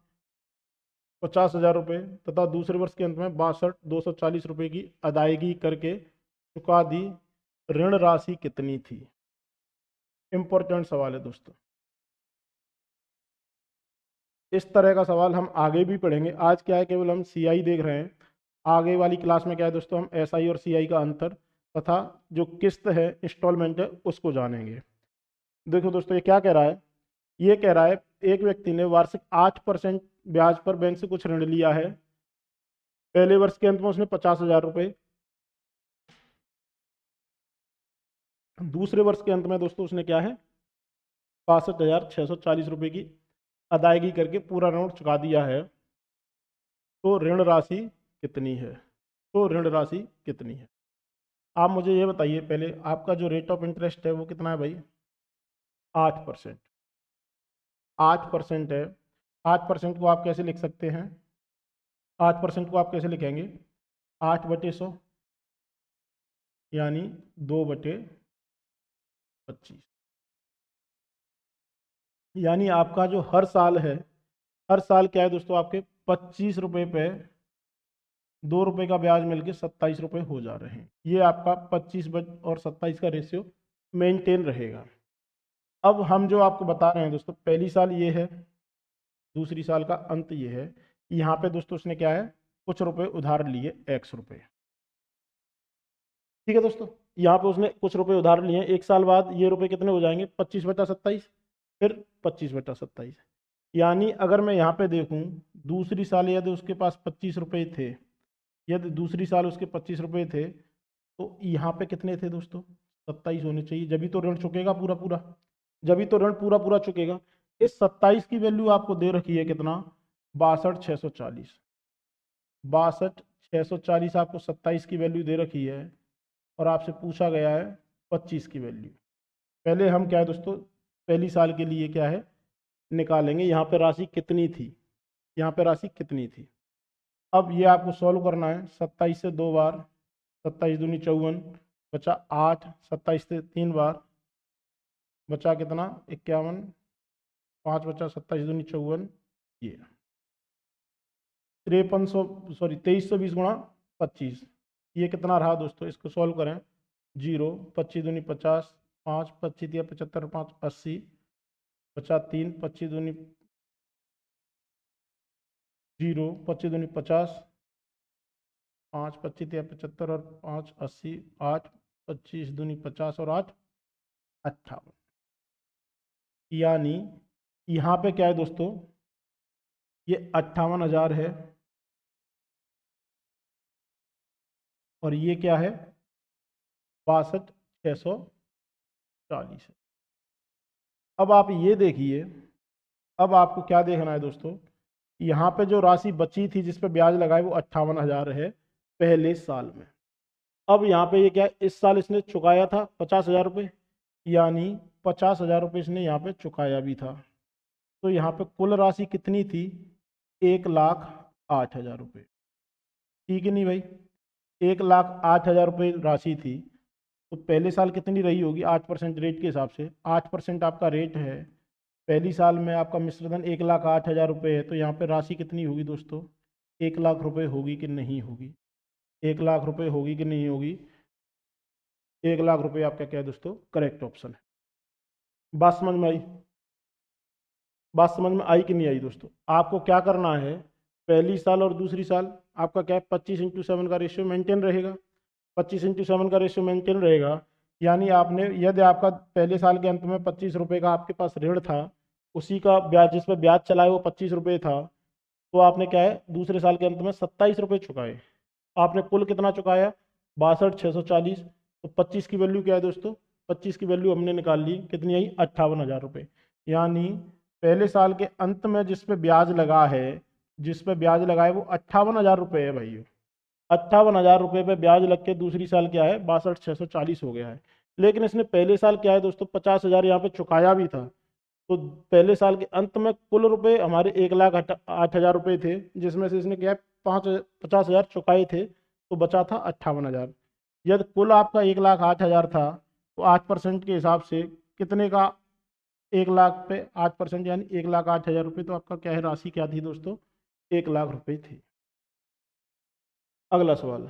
50,000 रुपये तथा दूसरे वर्ष के अंत में 62,240 रुपये की अदायगी करके चुका दी। ऋण राशि कितनी थी? इंपॉर्टेंट सवाल है दोस्तों। इस तरह का सवाल हम आगे भी पढ़ेंगे। आज क्या है, केवल हम सीआई देख रहे हैं। आगे वाली क्लास में क्या है दोस्तों, हम एसआई और सीआई का अंतर तथा जो किस्त है, इंस्टॉलमेंट है, उसको जानेंगे। देखो दोस्तों, ये क्या कह रहा है, ये कह रहा है एक व्यक्ति ने वार्षिक 8% ब्याज पर बैंक से कुछ ऋण लिया है। पहले वर्ष के अंत में उसने 50,000 रुपये, दूसरे वर्ष के अंत में दोस्तों उसने क्या है 62,640 रुपये की अदायगी करके पूरा ऋण चुका दिया है। तो ऋण राशि कितनी है? तो ऋण राशि कितनी है? आप मुझे ये बताइए पहले, आपका जो रेट ऑफ इंटरेस्ट है वो कितना है भाई? 8%। 8% है। 8% को आप कैसे लिख सकते हैं? 8% को आप कैसे लिखेंगे? 8/100 यानी 2/25। यानी आपका जो हर साल है, हर साल क्या है दोस्तों, आपके 25 रुपये पे 2 रुपये का ब्याज मिलके 27 रुपये हो जा रहे हैं। ये आपका 25 और 27 का रेशियो मेंटेन रहेगा। अब हम जो आपको बता रहे हैं दोस्तों, पहली साल ये है, दूसरी साल का अंत ये है। यहाँ पे दोस्तों उसने क्या है, कुछ रुपए उधार लिए, x रुपए। ठीक है दोस्तों, यहाँ पे उसने कुछ रुपए उधार लिए। एक साल बाद ये रुपए कितने हो जाएंगे? 25/27, फिर 25/27। यानी अगर मैं यहाँ पे देखूँ, दूसरी साल यदि उसके पास 25 रुपये थे, यदि दूसरी साल उसके 25 रुपये थे, तो यहाँ पे कितने थे दोस्तों? 27 होने चाहिए, जभी तो ऋण चुकेगा पूरा पूरा, जभी तो ऋण पूरा पूरा चुकेगा। इस 27 की वैल्यू आपको दे रखी है कितना? 62,640। 62,640 आपको 27 की वैल्यू दे रखी है और आपसे पूछा गया है 25 की वैल्यू। पहले हम क्या है दोस्तों, पहली साल के लिए क्या है निकालेंगे, यहाँ पे राशि कितनी थी, यहाँ पे राशि कितनी थी। अब ये आपको सॉल्व करना है। 27 से 2 बार, 27 दूनी 54, बचा 8, 27 से 3 बार, बचा कितना 51, 5 बचा, 27 दूनी 54, ये 2320 ये कितना रहा दोस्तों? इसको सॉल्व करें। 0, 25 दूनी 50, 5, 25 दिया 75, 5 80, बचा 3, 25 दूनी 0, 25 दूनी 50, 5, 25 दिया 75 और 5 80, 8, 25 दूनी 50 और 8 58। यानी यहाँ पे क्या है दोस्तों, ये 58,000 है और ये क्या है 62,640 है। अब आप ये देखिए, अब आपको क्या देखना है दोस्तों, यहाँ पे जो राशि बची थी जिस पे ब्याज लगाए वो 58,000 है पहले साल में। अब यहाँ पे ये क्या है, इस साल इसने चुकाया था 50,000 रुपये, यानी 50,000 रुपये इसने यहाँ पे चुकाया भी था। तो यहाँ पे कुल राशि कितनी थी? 1,08,000 रुपये। ठीक है नहीं भाई, 1,08,000 रुपये राशि थी। तो पहले साल कितनी रही होगी? 8% रेट के हिसाब से 8% आपका रेट है। पहली साल में आपका मिश्रधन 1,08,000 रुपये है, तो यहाँ पे राशि कितनी होगी दोस्तों? 1,00,000 रुपये होगी कि नहीं होगी? 1,00,000 रुपये होगी कि नहीं होगी? 1,00,000 रुपये आपका क्या है दोस्तों? करेक्ट ऑप्शन है। बात समझ में आई? बात समझ में आई कि नहीं आई दोस्तों? आपको क्या करना है, पहली साल और दूसरी साल आपका क्या है 25/7 का रेशियो मेंटेन रहेगा। 25/7 का रेशियो मेंटेन रहेगा, यानी आपने यदि आपका पहले साल के अंत में 25 रुपये का आपके पास ऋण था, उसी का ब्याज जिस पर ब्याज चला है वो 25 रुपये था, तो आपने क्या है दूसरे साल के अंत में 27 रुपये चुकाए। आपने कुल कितना चुकाया? 62,640। तो 25 की वैल्यू क्या है दोस्तों? 25 की वैल्यू हमने निकाल ली, कितनी आई? 58,000 रुपये। यानी पहले साल के अंत में जिस पे ब्याज लगा है, जिस पे ब्याज लगा है वो 58,000 रुपये है भाई। 58,000 रुपये पे ब्याज लग के दूसरी साल क्या है 62,640 हो गया है। लेकिन इसने पहले साल क्या है दोस्तों 50,000 यहाँ पे चुकाया भी था। तो पहले साल के अंत में कुल रुपए हमारे 1,08,000 रुपये थे, जिसमें से इसने क्या है 50,000 चुकाए थे, तो बचा था 58,000। यदि कुल आपका 1,08,000 था, तो 8% के हिसाब से कितने का 1,00,000 पे 8% यानी 1,08,000 रुपये, तो आपका क्या है, राशि क्या थी दोस्तों, 1,00,000 रुपये थी। अगला सवाल,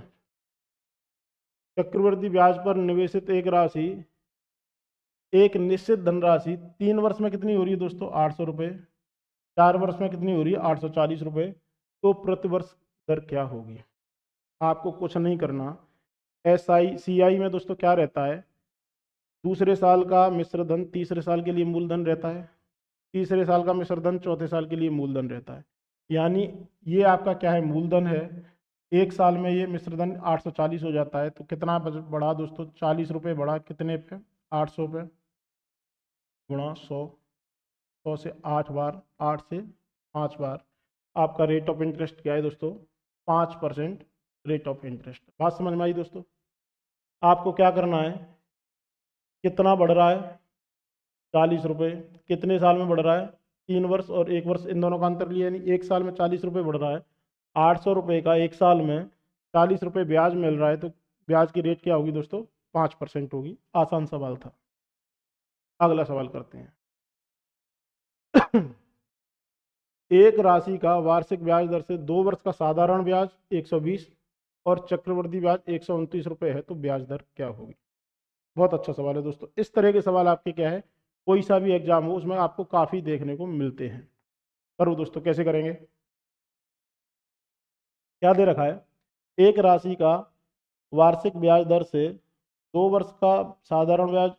चक्रवृद्धि ब्याज पर निवेशित एक निश्चित धनराशि 3 वर्ष में कितनी हो रही है दोस्तों, 800 रुपये। 4 वर्ष में कितनी हो रही है, 840 रुपये। तो प्रतिवर्ष दर क्या होगी? आपको कुछ नहीं करना। SI में दोस्तों क्या रहता है, दूसरे साल का मिश्र धन तीसरे साल के लिए मूलधन रहता है, तीसरे साल का मिश्र धन चौथे साल के लिए मूलधन रहता है। यानी ये आपका क्या है, मूलधन है। एक साल में ये मिश्र धन 840 हो जाता है, तो कितना बढ़ा दोस्तों, 40 रुपये बढ़ा, कितने पे, 800 पे, गुणा 100, 100 से 8 बार, 8 से 5 बार। आपका रेट ऑफ इंटरेस्ट क्या है दोस्तों, 5% रेट ऑफ इंटरेस्ट। बात समझ में आई दोस्तों? आपको क्या करना है, कितना बढ़ रहा है, 40 रुपये, कितने साल में बढ़ रहा है, 3 वर्ष और 1 वर्ष, इन दोनों का अंतर लिया, यानी एक साल में 40 रुपये बढ़ रहा है। 800 रुपये का एक साल में 40 रुपये ब्याज मिल रहा है, तो ब्याज की रेट क्या होगी दोस्तों, 5% होगी। आसान सवाल था। अगला सवाल करते हैं। एक राशि का वार्षिक ब्याज दर से 2 वर्ष का साधारण ब्याज 120 और चक्रवृद्धि ब्याज 129 रुपये है, तो ब्याज दर क्या होगी? बहुत अच्छा सवाल है दोस्तों। इस तरह के सवाल आपके क्या है, कोई सा भी एग्जाम हो उसमें आपको काफ़ी देखने को मिलते हैं। पर वो दोस्तों कैसे करेंगे, क्या दे रखा है, एक राशि का वार्षिक ब्याज दर से 2 वर्ष का साधारण ब्याज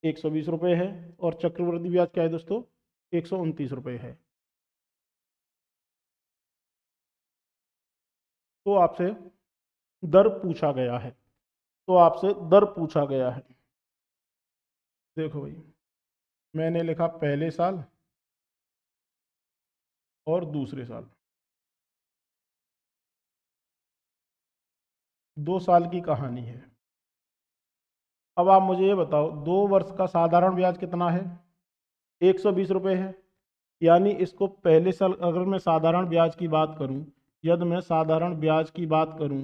120 रुपये है और चक्रवृद्धि ब्याज क्या है दोस्तों, 129 रुपये है। तो आपसे दर पूछा गया है, तो आपसे दर पूछा गया है। देखो भाई, मैंने लिखा पहले साल और दूसरे साल, 2 साल की कहानी है। अब आप मुझे ये बताओ, 2 वर्ष का साधारण ब्याज कितना है, 120 रुपये है। यानी इसको पहले साल, अगर मैं साधारण ब्याज की बात करूं, यदि मैं साधारण ब्याज की बात करूं,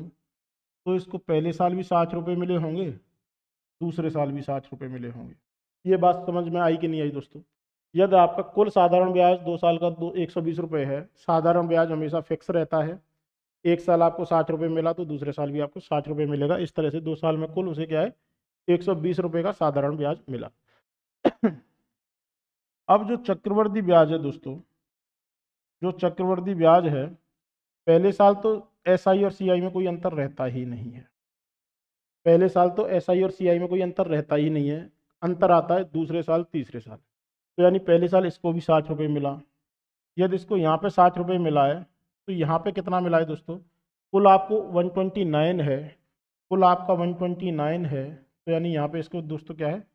तो इसको पहले साल भी 60 रुपये मिले होंगे, दूसरे साल भी 60 रुपये मिले होंगे। ये बात समझ में आई कि नहीं आई दोस्तों? यदि आपका कुल साधारण ब्याज 2 साल का 120 रुपये है, साधारण ब्याज हमेशा फिक्स रहता है, एक साल आपको 60 रुपये मिला तो दूसरे साल भी आपको 60 रुपये मिलेगा। इस तरह से 2 साल में कुल उसे क्या है, 120 रुपये का साधारण ब्याज मिला। अब जो चक्रवृद्धि ब्याज है दोस्तों, जो चक्रवृद्धि ब्याज है, पहले साल तो SI और CI में कोई अंतर रहता ही नहीं है। पहले साल तो SI और CI में कोई अंतर रहता ही नहीं है, अंतर आता है दूसरे साल तीसरे साल। तो यानी पहले साल इसको भी 60 रुपये मिला, यदि इसको यहाँ पे 60 रुपये मिला है, तो यहाँ पे कितना मिला है दोस्तों, कुल आपको 129 है, कुल आपका 129 है। तो यानी यहाँ पे इसको दोस्तों क्या है,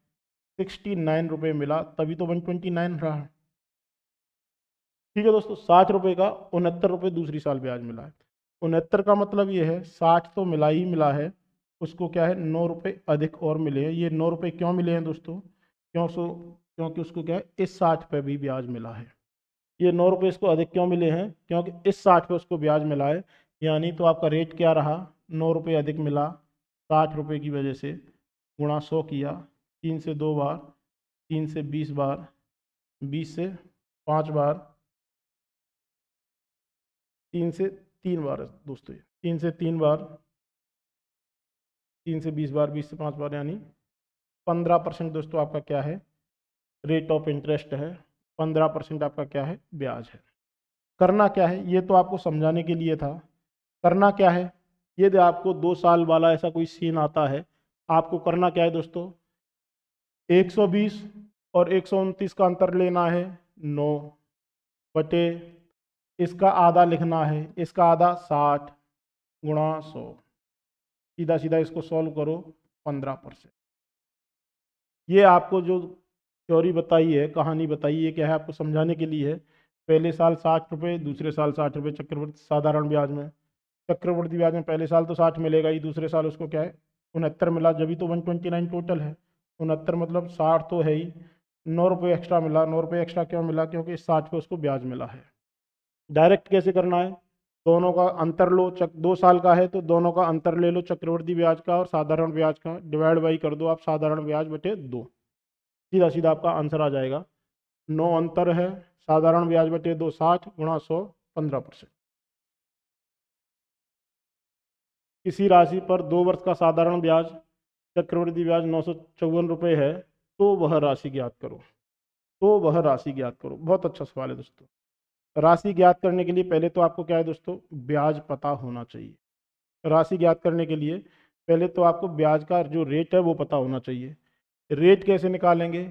69 रुपये मिला, तभी तो 129 रहा। ठीक है दोस्तों, 60 रुपये का 69 रुपये दूसरी साल ब्याज मिला है। 69 का मतलब ये है 60 तो मिला ही मिला है, उसको क्या है, 9 रुपये अधिक और मिले हैं। ये 9 रुपये क्यों मिले हैं दोस्तों, क्योंकि उसको क्या है, इस 60 पे भी ब्याज मिला है। ये 9 रुपये इसको अधिक क्यों मिले हैं, क्योंकि इस 60 पे उसको ब्याज मिला है। यानी तो आपका रेट क्या रहा, 9 रुपये अधिक मिला 60 रुपये की वजह से, गुणा 100 किया, 3 से 2 बार, 3 से 20 बार, 20 से 5 बार, 3 से 3 बार दोस्तों, 3 से 3 बार, 3 से 20 बार, 20 से 5 बार, यानी 15% दोस्तों आपका क्या है, रेट ऑफ इंटरेस्ट है। 15% आपका क्या है, ब्याज है। करना क्या है, ये तो आपको समझाने के लिए था। करना क्या है, यदि आपको 2 साल वाला ऐसा कोई सीन आता है, आपको करना क्या है दोस्तों, 120 और 129 का अंतर लेना है 9 बटे, इसका आधा लिखना है, इसका आधा 60 गुणा 100, सीधा सीधा इसको सॉल्व करो, 15%। ये आपको जो थ्योरी बताई है, कहानी बताई है, क्या है, आपको समझाने के लिए है। पहले साल 60 रुपये, दूसरे साल 60 रुपये चक्रवृद्धि साधारण ब्याज में। चक्रवृद्धि ब्याज में पहले साल तो 60 मिलेगा ही, दूसरे साल उसको क्या है, 69 मिला, जब भी तो 129 टोटल है। 69 मतलब 60 तो है ही, 9 रुपये एक्स्ट्रा मिला। 9 रुपये एक्स्ट्रा क्यों मिला, क्योंकि इस 60 पे उसको ब्याज मिला है। डायरेक्ट कैसे करना है, दोनों का अंतर लो, 2 साल का है तो दोनों का अंतर ले लो, चक्रवृद्धि ब्याज का और साधारण ब्याज का, डिवाइड बाई कर दो आप, साधारण ब्याज बटे 2, सीधा सीधा आपका आंसर आ जाएगा। 9 अंतर है, साधारण ब्याज बटे 2 60 गुणा 100 15%। किसी राशि पर 2 वर्ष का साधारण ब्याज चक्रवृद्धि ब्याज 954 रुपये है, तो वह राशि ज्ञात करो। तो वह राशि ज्ञात करो। बहुत अच्छा सवाल है दोस्तों। राशि ज्ञात करने के लिए पहले तो आपको क्या है दोस्तों, ब्याज पता होना चाहिए। राशि ज्ञात करने के लिए पहले तो आपको ब्याज का जो रेट है वो पता होना चाहिए। रेट कैसे निकालेंगे?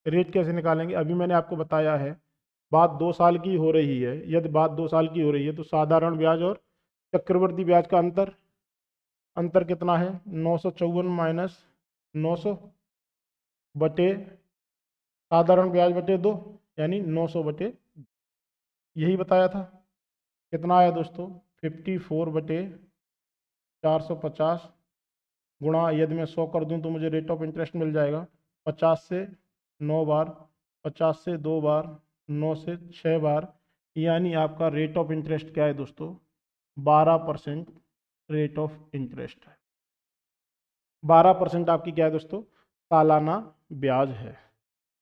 रेट कैसे निकालेंगे अभी मैंने आपको बताया है। बात 2 साल की हो रही है। यदि बात 2 साल की हो रही है तो साधारण ब्याज और चक्रवृद्धि ब्याज का अंतर अंतर कितना है? 954 माइनस 900 बटे साधारण ब्याज बटे 2, यानी 900 बटे, यही बताया था। कितना आया दोस्तों? 54 बटे 450 गुणा, यदि मैं 100 कर दूं तो मुझे रेट ऑफ इंटरेस्ट मिल जाएगा 50 से 9 बार, 50 से 2 बार, 9 से 6 बार, यानी आपका रेट ऑफ इंटरेस्ट क्या है दोस्तों? 12% रेट ऑफ इंटरेस्ट है। 12% आपकी क्या है दोस्तों? सालाना ब्याज है।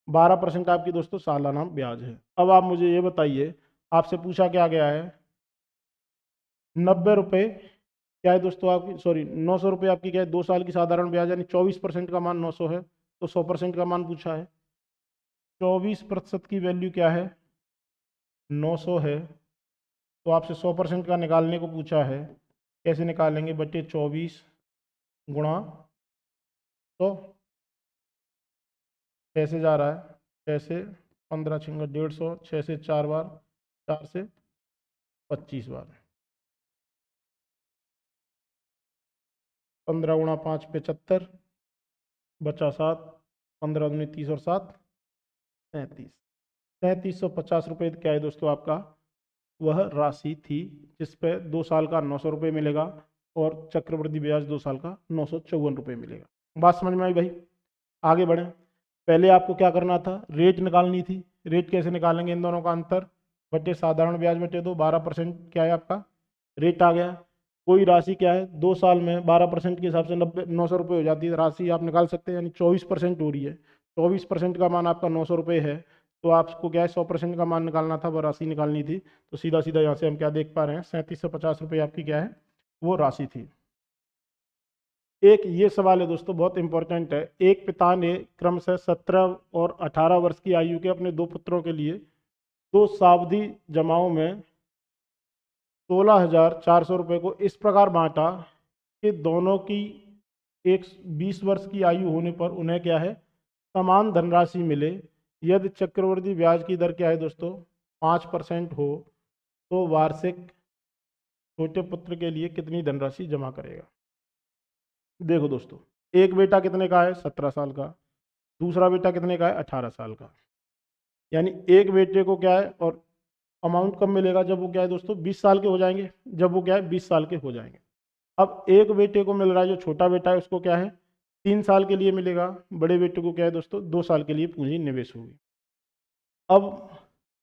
12% आपकी दोस्तों सालाना ब्याज है। अब आप मुझे ये बताइए, आपसे पूछा क्या गया है? 90 रुपये क्या है दोस्तों आपकी, सॉरी 900 रुपये आपकी क्या है? 2 साल की साधारण ब्याज, यानी 24% का मान 900 है, तो 100% का मान पूछा है। 24% की वैल्यू क्या है? 900 है, तो आपसे 100% का निकालने को पूछा है। कैसे निकालेंगे? बटे 24 गुणा 100। कैसे जा रहा है? 6 से 15 छिंगा 150, 6 से 4 बार, 4 से 25 बार, 15 गुणा 5 75, बचा 7, 15 दूनी 30 और 7 37। 3750 रुपये क्या है दोस्तों आपका? वह राशि थी जिस पे 2 साल का 900 रुपये मिलेगा और चक्रवृद्धि ब्याज 2 साल का 954 रुपये मिलेगा। बात समझ में आई भाई? आगे बढ़ें। पहले आपको क्या करना था? रेट निकालनी थी। रेट कैसे निकालेंगे? इन दोनों का अंतर बटे साधारण ब्याज बटे 2, 12% क्या है आपका? रेट आ गया। कोई राशि क्या है 2 साल में 12% के हिसाब से 900 रुपये हो जाती है, राशि आप निकाल सकते हैं, यानी 24% हो रही है। 24% का मान आपका 900 रुपये है, तो आपको क्या है 100% का मान निकालना था, वह राशि निकालनी थी। तो सीधा सीधा यहाँ से हम क्या देख पा रहे हैं? 3750 रुपये आपकी क्या है? वो राशि थी। एक ये सवाल है दोस्तों, बहुत इंपॉर्टेंट है। एक पिता ने क्रमशः 17 और 18 वर्ष की आयु के अपने 2 पुत्रों के लिए 2 सावधि जमाओं में 16,400 रुपये को इस प्रकार बांटा कि दोनों की एक 20 वर्ष की आयु होने पर उन्हें क्या है? समान धनराशि मिले। यदि चक्रवृद्धि ब्याज की दर क्या है दोस्तों? 5% हो, तो वार्षिक छोटे पुत्र के लिए कितनी धनराशि जमा करेगा? देखो दोस्तों, एक बेटा कितने का है? 17 साल का। दूसरा बेटा कितने का है? 18 साल का। यानी एक बेटे को क्या है, और अमाउंट कब मिलेगा? जब वो क्या है दोस्तों 20 साल के हो जाएंगे। जब वो क्या है 20 साल के हो जाएंगे। अब एक बेटे को मिल रहा है, जो छोटा बेटा है उसको क्या है 3 साल के लिए मिलेगा। बड़े बेटे को क्या है दोस्तों 2 साल के लिए पूंजी निवेश होगी। अब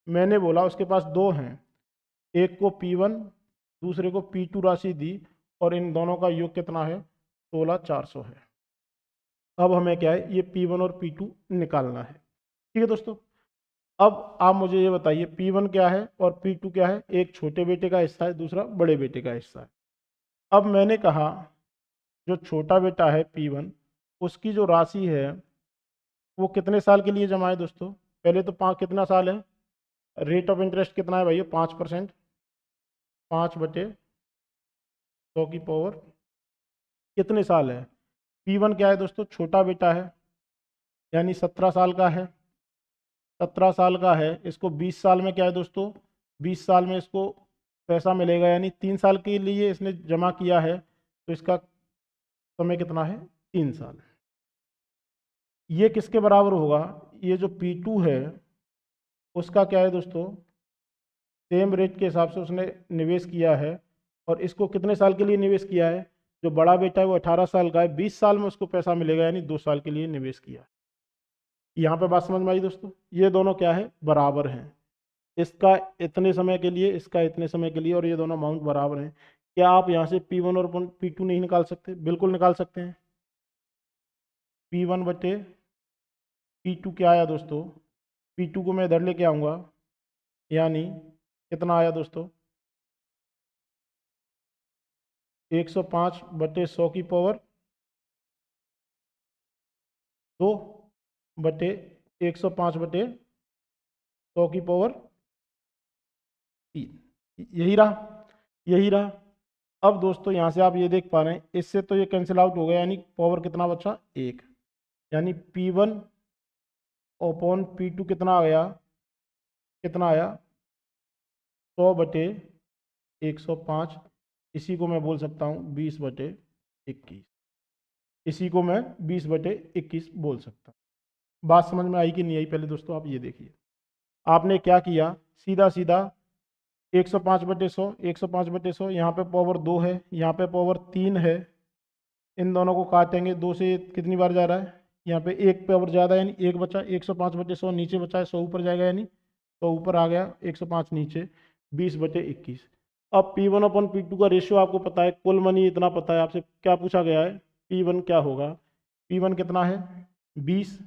मैंने बोला उसके पास 2 हैं, एक को P1 दूसरे को P2 राशि दी, और इन दोनों का योग कितना है? 16,400 है। अब हमें क्या है, ये P1 और P2 निकालना है। ठीक है दोस्तों। अब आप मुझे ये बताइए P1 क्या है और P2 क्या है? एक छोटे बेटे का हिस्सा है, दूसरा बड़े बेटे का हिस्सा है। अब मैंने कहा जो छोटा बेटा है P1, उसकी जो राशि है वो कितने साल के लिए जमा है दोस्तों? पहले तो 5 कितना साल है? रेट ऑफ इंटरेस्ट कितना है भाई? 5%। 5 बटे 100 की पावर कितने साल है? P1 क्या है दोस्तों? छोटा बेटा है, यानी 17 साल का है। 17 साल का है, इसको 20 साल में क्या है दोस्तों? 20 साल में इसको पैसा मिलेगा, यानी 3 साल के लिए इसने जमा किया है, तो इसका समय कितना है? 3 साल। ये किसके बराबर होगा? ये जो P2 है उसका क्या है दोस्तों? सेम रेट के हिसाब से उसने निवेश किया है, और इसको कितने साल के लिए निवेश किया है? जो बड़ा बेटा है वो 18 साल का है, 20 साल में उसको पैसा मिलेगा, यानी 2 साल के लिए निवेश किया। यहाँ पे बात समझ में आई दोस्तों? ये दोनों क्या है? बराबर हैं। इसका इतने समय के लिए, इसका इतने समय के लिए, और ये दोनों अमाउंट बराबर हैं। क्या आप यहाँ से P1 और P2 नहीं निकाल सकते? बिल्कुल निकाल सकते हैं। P1 बटे P2 क्या आया दोस्तों? P2 को मैं इधर लेके आऊँगा, यानी कितना आया दोस्तों, 105/100 की पावर 2 बटे 105/100 की पावर 3। यही रहा। अब दोस्तों यहाँ से आप ये देख पा रहे हैं, इससे तो ये कैंसिल आउट हो गया, यानी पावर कितना बचा, 1। यानी P1 अपॉन P2 कितना आ गया, कितना आया, 100/105। इसी को मैं बोल सकता हूँ 20/21। इसी को मैं 20/21 बोल सकता हूँ। बात समझ में आई कि नहीं आई, पहले दोस्तों आप ये देखिए, आपने क्या किया, सीधा सीधा 105/100, 105/100, यहाँ पे पावर 2 है, यहाँ पे पावर 3 है, इन दोनों को काटेंगे, 2 से कितनी बार जा रहा है, यहाँ पे एक पावर ज़्यादा यानी एक बचा, 105/100 नीचे बचा है, 100 ऊपर जाएगा, यानी 100 ऊपर आ गया, 105 नीचे, 20/21। अब P1 अपन P2 का रेशियो आपको पता है, कुल मनी इतना पता है, आपसे क्या पूछा गया है, P1 क्या होगा, P1 कितना है 20,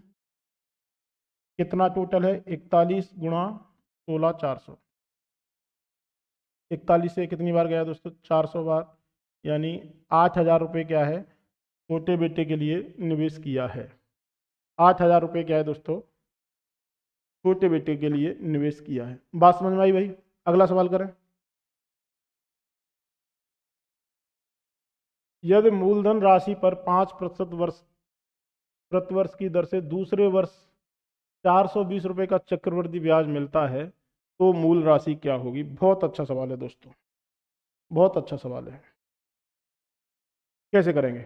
कितना टोटल है 41 गुणा 16 400। 41 से कितनी बार गया दोस्तों, 400 बार, यानी 8,000 रुपये क्या है, छोटे बेटे के लिए निवेश किया है। 8,000 रुपये क्या है दोस्तों, छोटे बेटे के लिए निवेश किया है। बात समझ में आई भाई, अगला सवाल करें। यदि मूलधन राशि पर 5% प्रतिवर्ष की दर से दूसरे वर्ष 420 रुपये का चक्रवृद्धि ब्याज मिलता है, तो मूल राशि क्या होगी। बहुत अच्छा सवाल है दोस्तों, बहुत अच्छा सवाल है। कैसे करेंगे,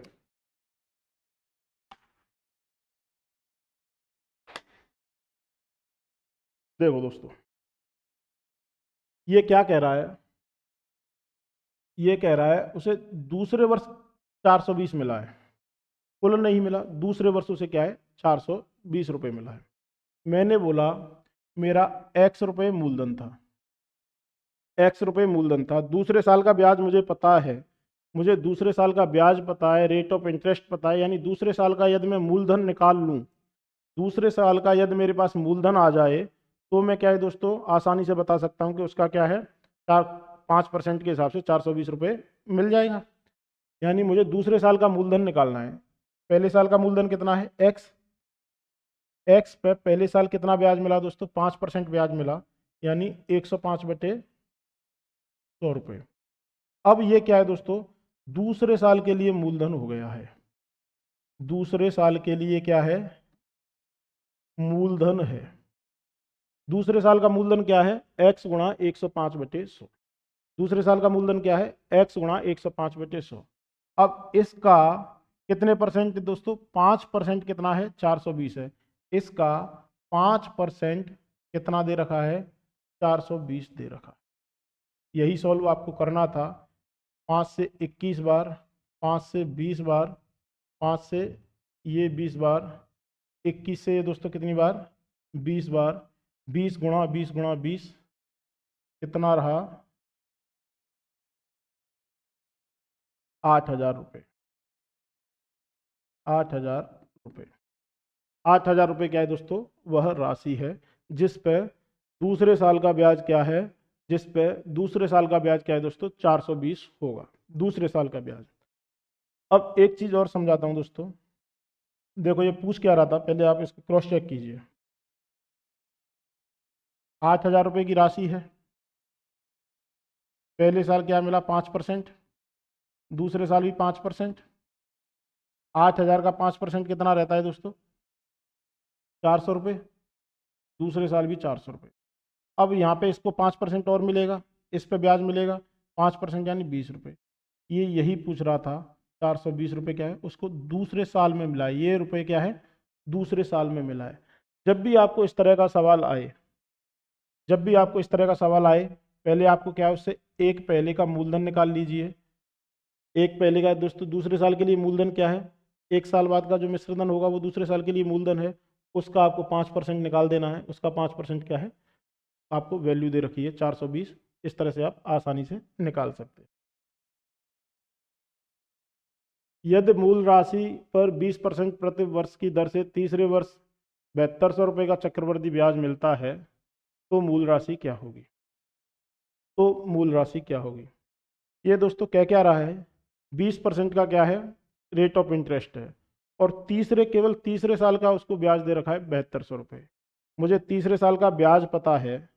देखो दोस्तों, ये क्या कह रहा है, ये कह रहा है उसे दूसरे वर्ष 420 मिला है, कुल नहीं मिला, दूसरे वर्ष उसे क्या है 420 रुपये मिला है। मैंने बोला मेरा x रुपये मूलधन था, x रुपये मूलधन था, दूसरे साल का ब्याज मुझे पता है, मुझे दूसरे साल का ब्याज पता है, रेट ऑफ इंटरेस्ट पता है, यानी दूसरे साल का यदि मैं मूलधन निकाल लूँ, दूसरे साल का यदि मेरे पास मूलधन आ जाए, तो मैं क्या है दोस्तों आसानी से बता सकता हूँ कि उसका क्या है, 5% के हिसाब से 420 रुपये मिल जाएगा। यानी मुझे दूसरे साल का मूलधन निकालना है। पहले साल का मूलधन कितना है x पे पहले साल कितना ब्याज मिला दोस्तों, 5% ब्याज मिला, यानी 105/100 रुपये। अब ये क्या है दोस्तों, दूसरे साल के लिए मूलधन हो गया है, दूसरे साल के लिए क्या है, मूलधन है। दूसरे साल का मूलधन क्या है, x गुणा 105/100। दूसरे साल का मूलधन क्या है, x गुणा 105/100। अब इसका कितने परसेंट दोस्तों, 5% कितना है, 420 है, इसका 5% कितना दे रखा है, 420 दे रखा है। यही सॉल्व आपको करना था, 5 से 21 बार, 5 से 20 बार, 5 से ये 20 बार, 21 से दोस्तों कितनी बार, 20 बार, 20 गुणा 20 गुणा 20 कितना रहा, 8,000 रुपये। 8,000 रुपये, 8,000 रुपये क्या है दोस्तों, वह राशि है जिस पे दूसरे साल का ब्याज क्या है, जिस पे दूसरे साल का ब्याज क्या है दोस्तों, 420 होगा, दूसरे साल का ब्याज। अब एक चीज और समझाता हूं दोस्तों, देखो ये पूछ क्या रहा था, पहले आप इसको क्रॉस चेक कीजिए। 8,000 रुपये की राशि है, पहले साल क्या मिला 5%, दूसरे साल भी 5%, 8,000 का 5% कितना रहता है दोस्तों, 400 रुपये, दूसरे साल भी 400 रुपये। अब यहाँ पे इसको 5% और मिलेगा, इस पे ब्याज मिलेगा 5% यानी 20 रुपये। ये यही पूछ रहा था, 420 रुपये क्या है, उसको दूसरे साल में मिला है, ये रुपये क्या है, दूसरे साल में मिला है। जब भी आपको इस तरह का सवाल आए, जब भी आपको इस तरह का सवाल आए, पहले आपको क्या है, उससे एक पहले का मूलधन निकाल लीजिए। एक पहले का दोस्तों दूसरे साल के लिए मूलधन क्या है, एक साल बाद का जो मिश्रधन होगा वो दूसरे साल के लिए मूलधन है, उसका आपको 5% निकाल देना है। उसका 5% क्या है, आपको वैल्यू दे रखी है 420। इस तरह से आप आसानी से निकाल सकते हैं। यदि मूल राशि पर 20% प्रति वर्ष की दर से तीसरे वर्ष 7200 रुपये का चक्रवृद्धि ब्याज मिलता है तो मूल राशि क्या होगी? तो मूल राशि क्या होगी? ये दोस्तों कह क्या रहा है, 20% का क्या है, रेट ऑफ इंटरेस्ट है, और केवल तीसरे साल का उसको ब्याज दे रखा है 7200 रुपये। मुझे तीसरे साल का ब्याज पता है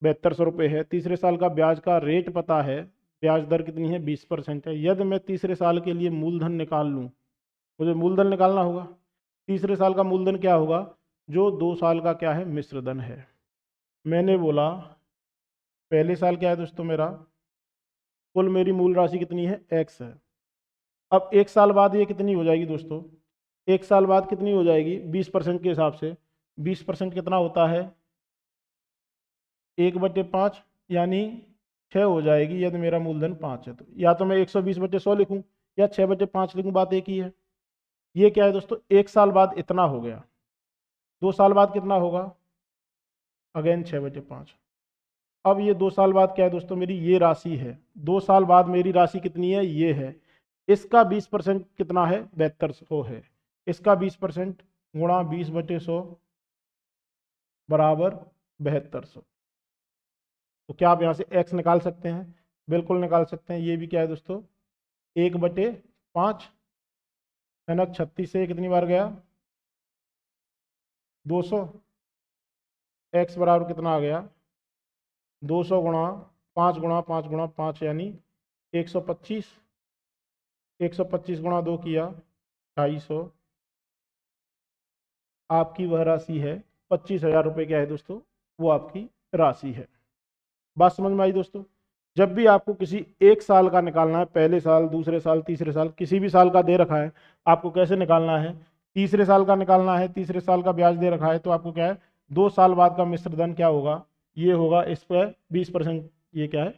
7200 रुपये है, तीसरे साल का ब्याज का रेट पता है, ब्याज दर कितनी है, 20% है। यदि मैं तीसरे साल के लिए मूलधन निकाल लूँ, मुझे मूलधन निकालना होगा। तीसरे साल का मूलधन क्या होगा, जो 2 साल का क्या है, मिश्रधन है। मैंने बोला पहले साल क्या है दोस्तों, मेरा कुल मेरी मूल राशि कितनी है, x है। अब 1 साल बाद ये कितनी हो जाएगी दोस्तों, 1 साल बाद कितनी हो जाएगी, 20% के हिसाब से 20% कितना होता है, 1/5, यानी 6 हो जाएगी यदि मेरा मूलधन 5 है तो। या तो मैं 120/100 लिखूं या 6/5 लिखूं, बात एक ही है। ये क्या है दोस्तों, 1 साल बाद इतना हो गया, 2 साल बाद कितना होगा, अगेन 6/5। अब ये 2 साल बाद क्या है दोस्तों, मेरी ये राशि है, 2 साल बाद मेरी राशि कितनी है, ये है। इसका 20% कितना है, 7200 है। इसका 20% गुणा 20/100 बराबर 7200। तो क्या आप यहाँ से x निकाल सकते हैं, बिल्कुल निकाल सकते हैं। ये भी क्या है दोस्तों, 1/5 है ना, 36 से कितनी बार गया, 200। x बराबर कितना आ गया, 200 गुणा 5 गुणा 5 गुणा 5 यानी 125। 125 गुणा 2 किया 250। आपकी वह राशि है 25,000 रुपये, क्या है दोस्तों, वो आपकी राशि है। बात समझ में आई दोस्तों? जब भी आपको किसी एक साल का निकालना है, पहले साल, दूसरे साल, तीसरे साल, किसी भी साल का दे रखा है, आपको कैसे निकालना है, तीसरे साल का निकालना है, तीसरे साल का ब्याज दे रखा है, तो आपको क्या है, 2 साल बाद का मिश्रधन क्या होगा, ये होगा, इस पर 20%, ये क्या है,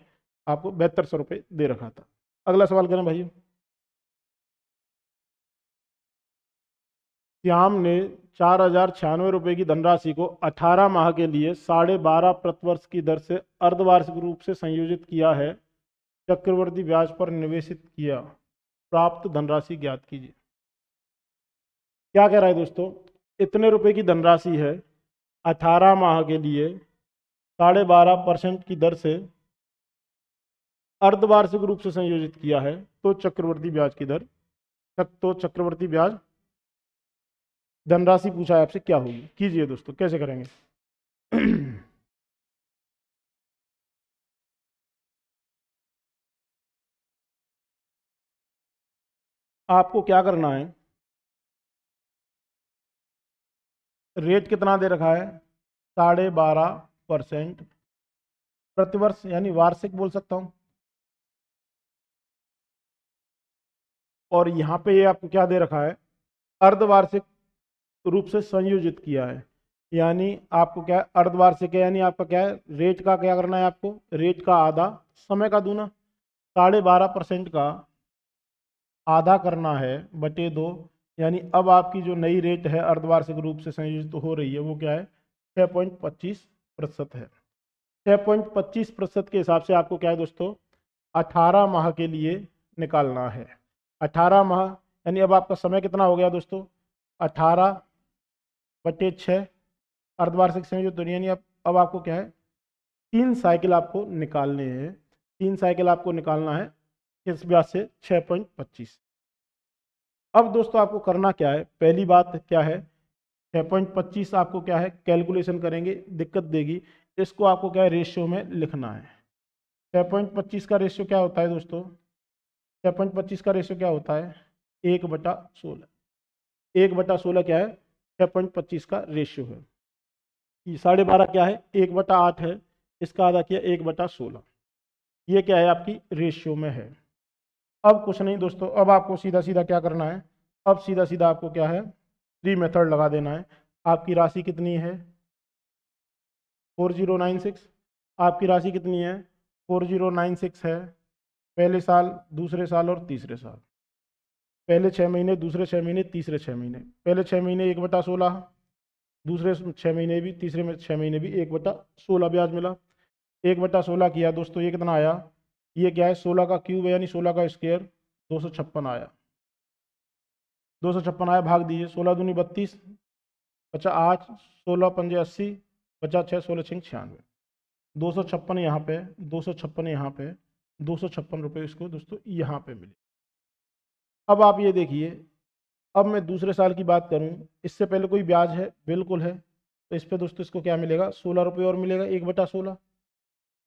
आपको 7200 रुपये दे रखा था। अगला सवाल करें भाई। श्याम ने 4,096 रुपये की धनराशि को 18 माह के लिए 12.5 प्रतिवर्ष की दर से अर्धवार्षिक रूप से संयोजित किया है, चक्रवृद्धि ब्याज पर निवेशित किया, प्राप्त धनराशि ज्ञात कीजिए। क्या कह रहा है दोस्तों, इतने रुपए की धनराशि है, 18 माह के लिए 12.5% की दर से अर्धवार्षिक रूप से संयोजित किया है, तो चक्रवृद्धि ब्याज की दर, तो चक्रवृद्धि ब्याज धनराशि पूछा है आपसे क्या होगी, कीजिए दोस्तों, कैसे करेंगे। आपको क्या करना है, रेट कितना दे रखा है, 12.5% प्रतिवर्ष, यानी वार्षिक बोल सकता हूं। और यहाँ पे ये आपको क्या दे रखा है, अर्धवार्षिक रूप से संयोजित किया है, यानी आपको क्या है, अर्धवार्षिक है, यानी आपका क्या है, रेट का क्या करना है, आपको रेट का आधा, समय का दूना, 12.5% का आधा करना है बटे 2, यानी अब आपकी जो नई रेट है अर्धवार्षिक रूप से संयोजित हो रही है, वो क्या है, 6.25% है। 6.25% के हिसाब से आपको क्या है दोस्तों, 18 माह के लिए निकालना है। 18 माह यानी अब आपका समय कितना हो गया दोस्तों, 18/6 अर्धवार्षिक संयोजित दुनिया, यानी अब आपको क्या है, 3 साइकिल आपको निकालने हैं, 3 साइकिल आपको निकालना है किस ब्याज से, 6.25। अब दोस्तों आपको करना क्या है, पहली बात क्या है, 6.25 आपको क्या है, कैलकुलेशन करेंगे, दिक्कत देगी, इसको आपको क्या है, रेशियो में लिखना है। 6.25 का रेशियो क्या होता है दोस्तों, 6.25 का रेशियो क्या होता है, 1/16। 1/16 क्या है, 6.25 का रेशियो है। 12.5 क्या है, 1/8 है, इसका आधा किया 1/16। ये क्या है, आपकी रेशियो में है। अब कुछ नहीं दोस्तों, अब आपको सीधा सीधा क्या करना है, अब सीधा सीधा आपको क्या है, 3 मेथड लगा देना है। आपकी राशि कितनी है, 4096, आपकी राशि कितनी है, 4096 है, पहले साल, दूसरे साल और तीसरे साल, पहले 6 महीने, दूसरे 6 महीने, तीसरे 6 महीने, पहले 6 महीने 1/16, दूसरे 6 महीने भी, तीसरे में 6 महीने भी 1/16 ब्याज मिला। 1/16 किया दोस्तों, ये कितना आया, ये क्या है, 16 का क्यूब है, यानी 16 का स्क्वायर, 256 आया। 256 आया, भाग दीजिए, 16 दूनी 32, 50 8 16 पंजे 80, 50 6 16 6 96, 256 यहाँ पे, 256 यहाँ पे, 256 रुपये इसको दोस्तों यहाँ पे मिले। अब आप ये देखिए, अब मैं दूसरे साल की बात करूं, इससे पहले कोई ब्याज है? बिल्कुल है। तो इस पे दोस्तों इसको क्या मिलेगा? 16 रुपये और मिलेगा, 1/16।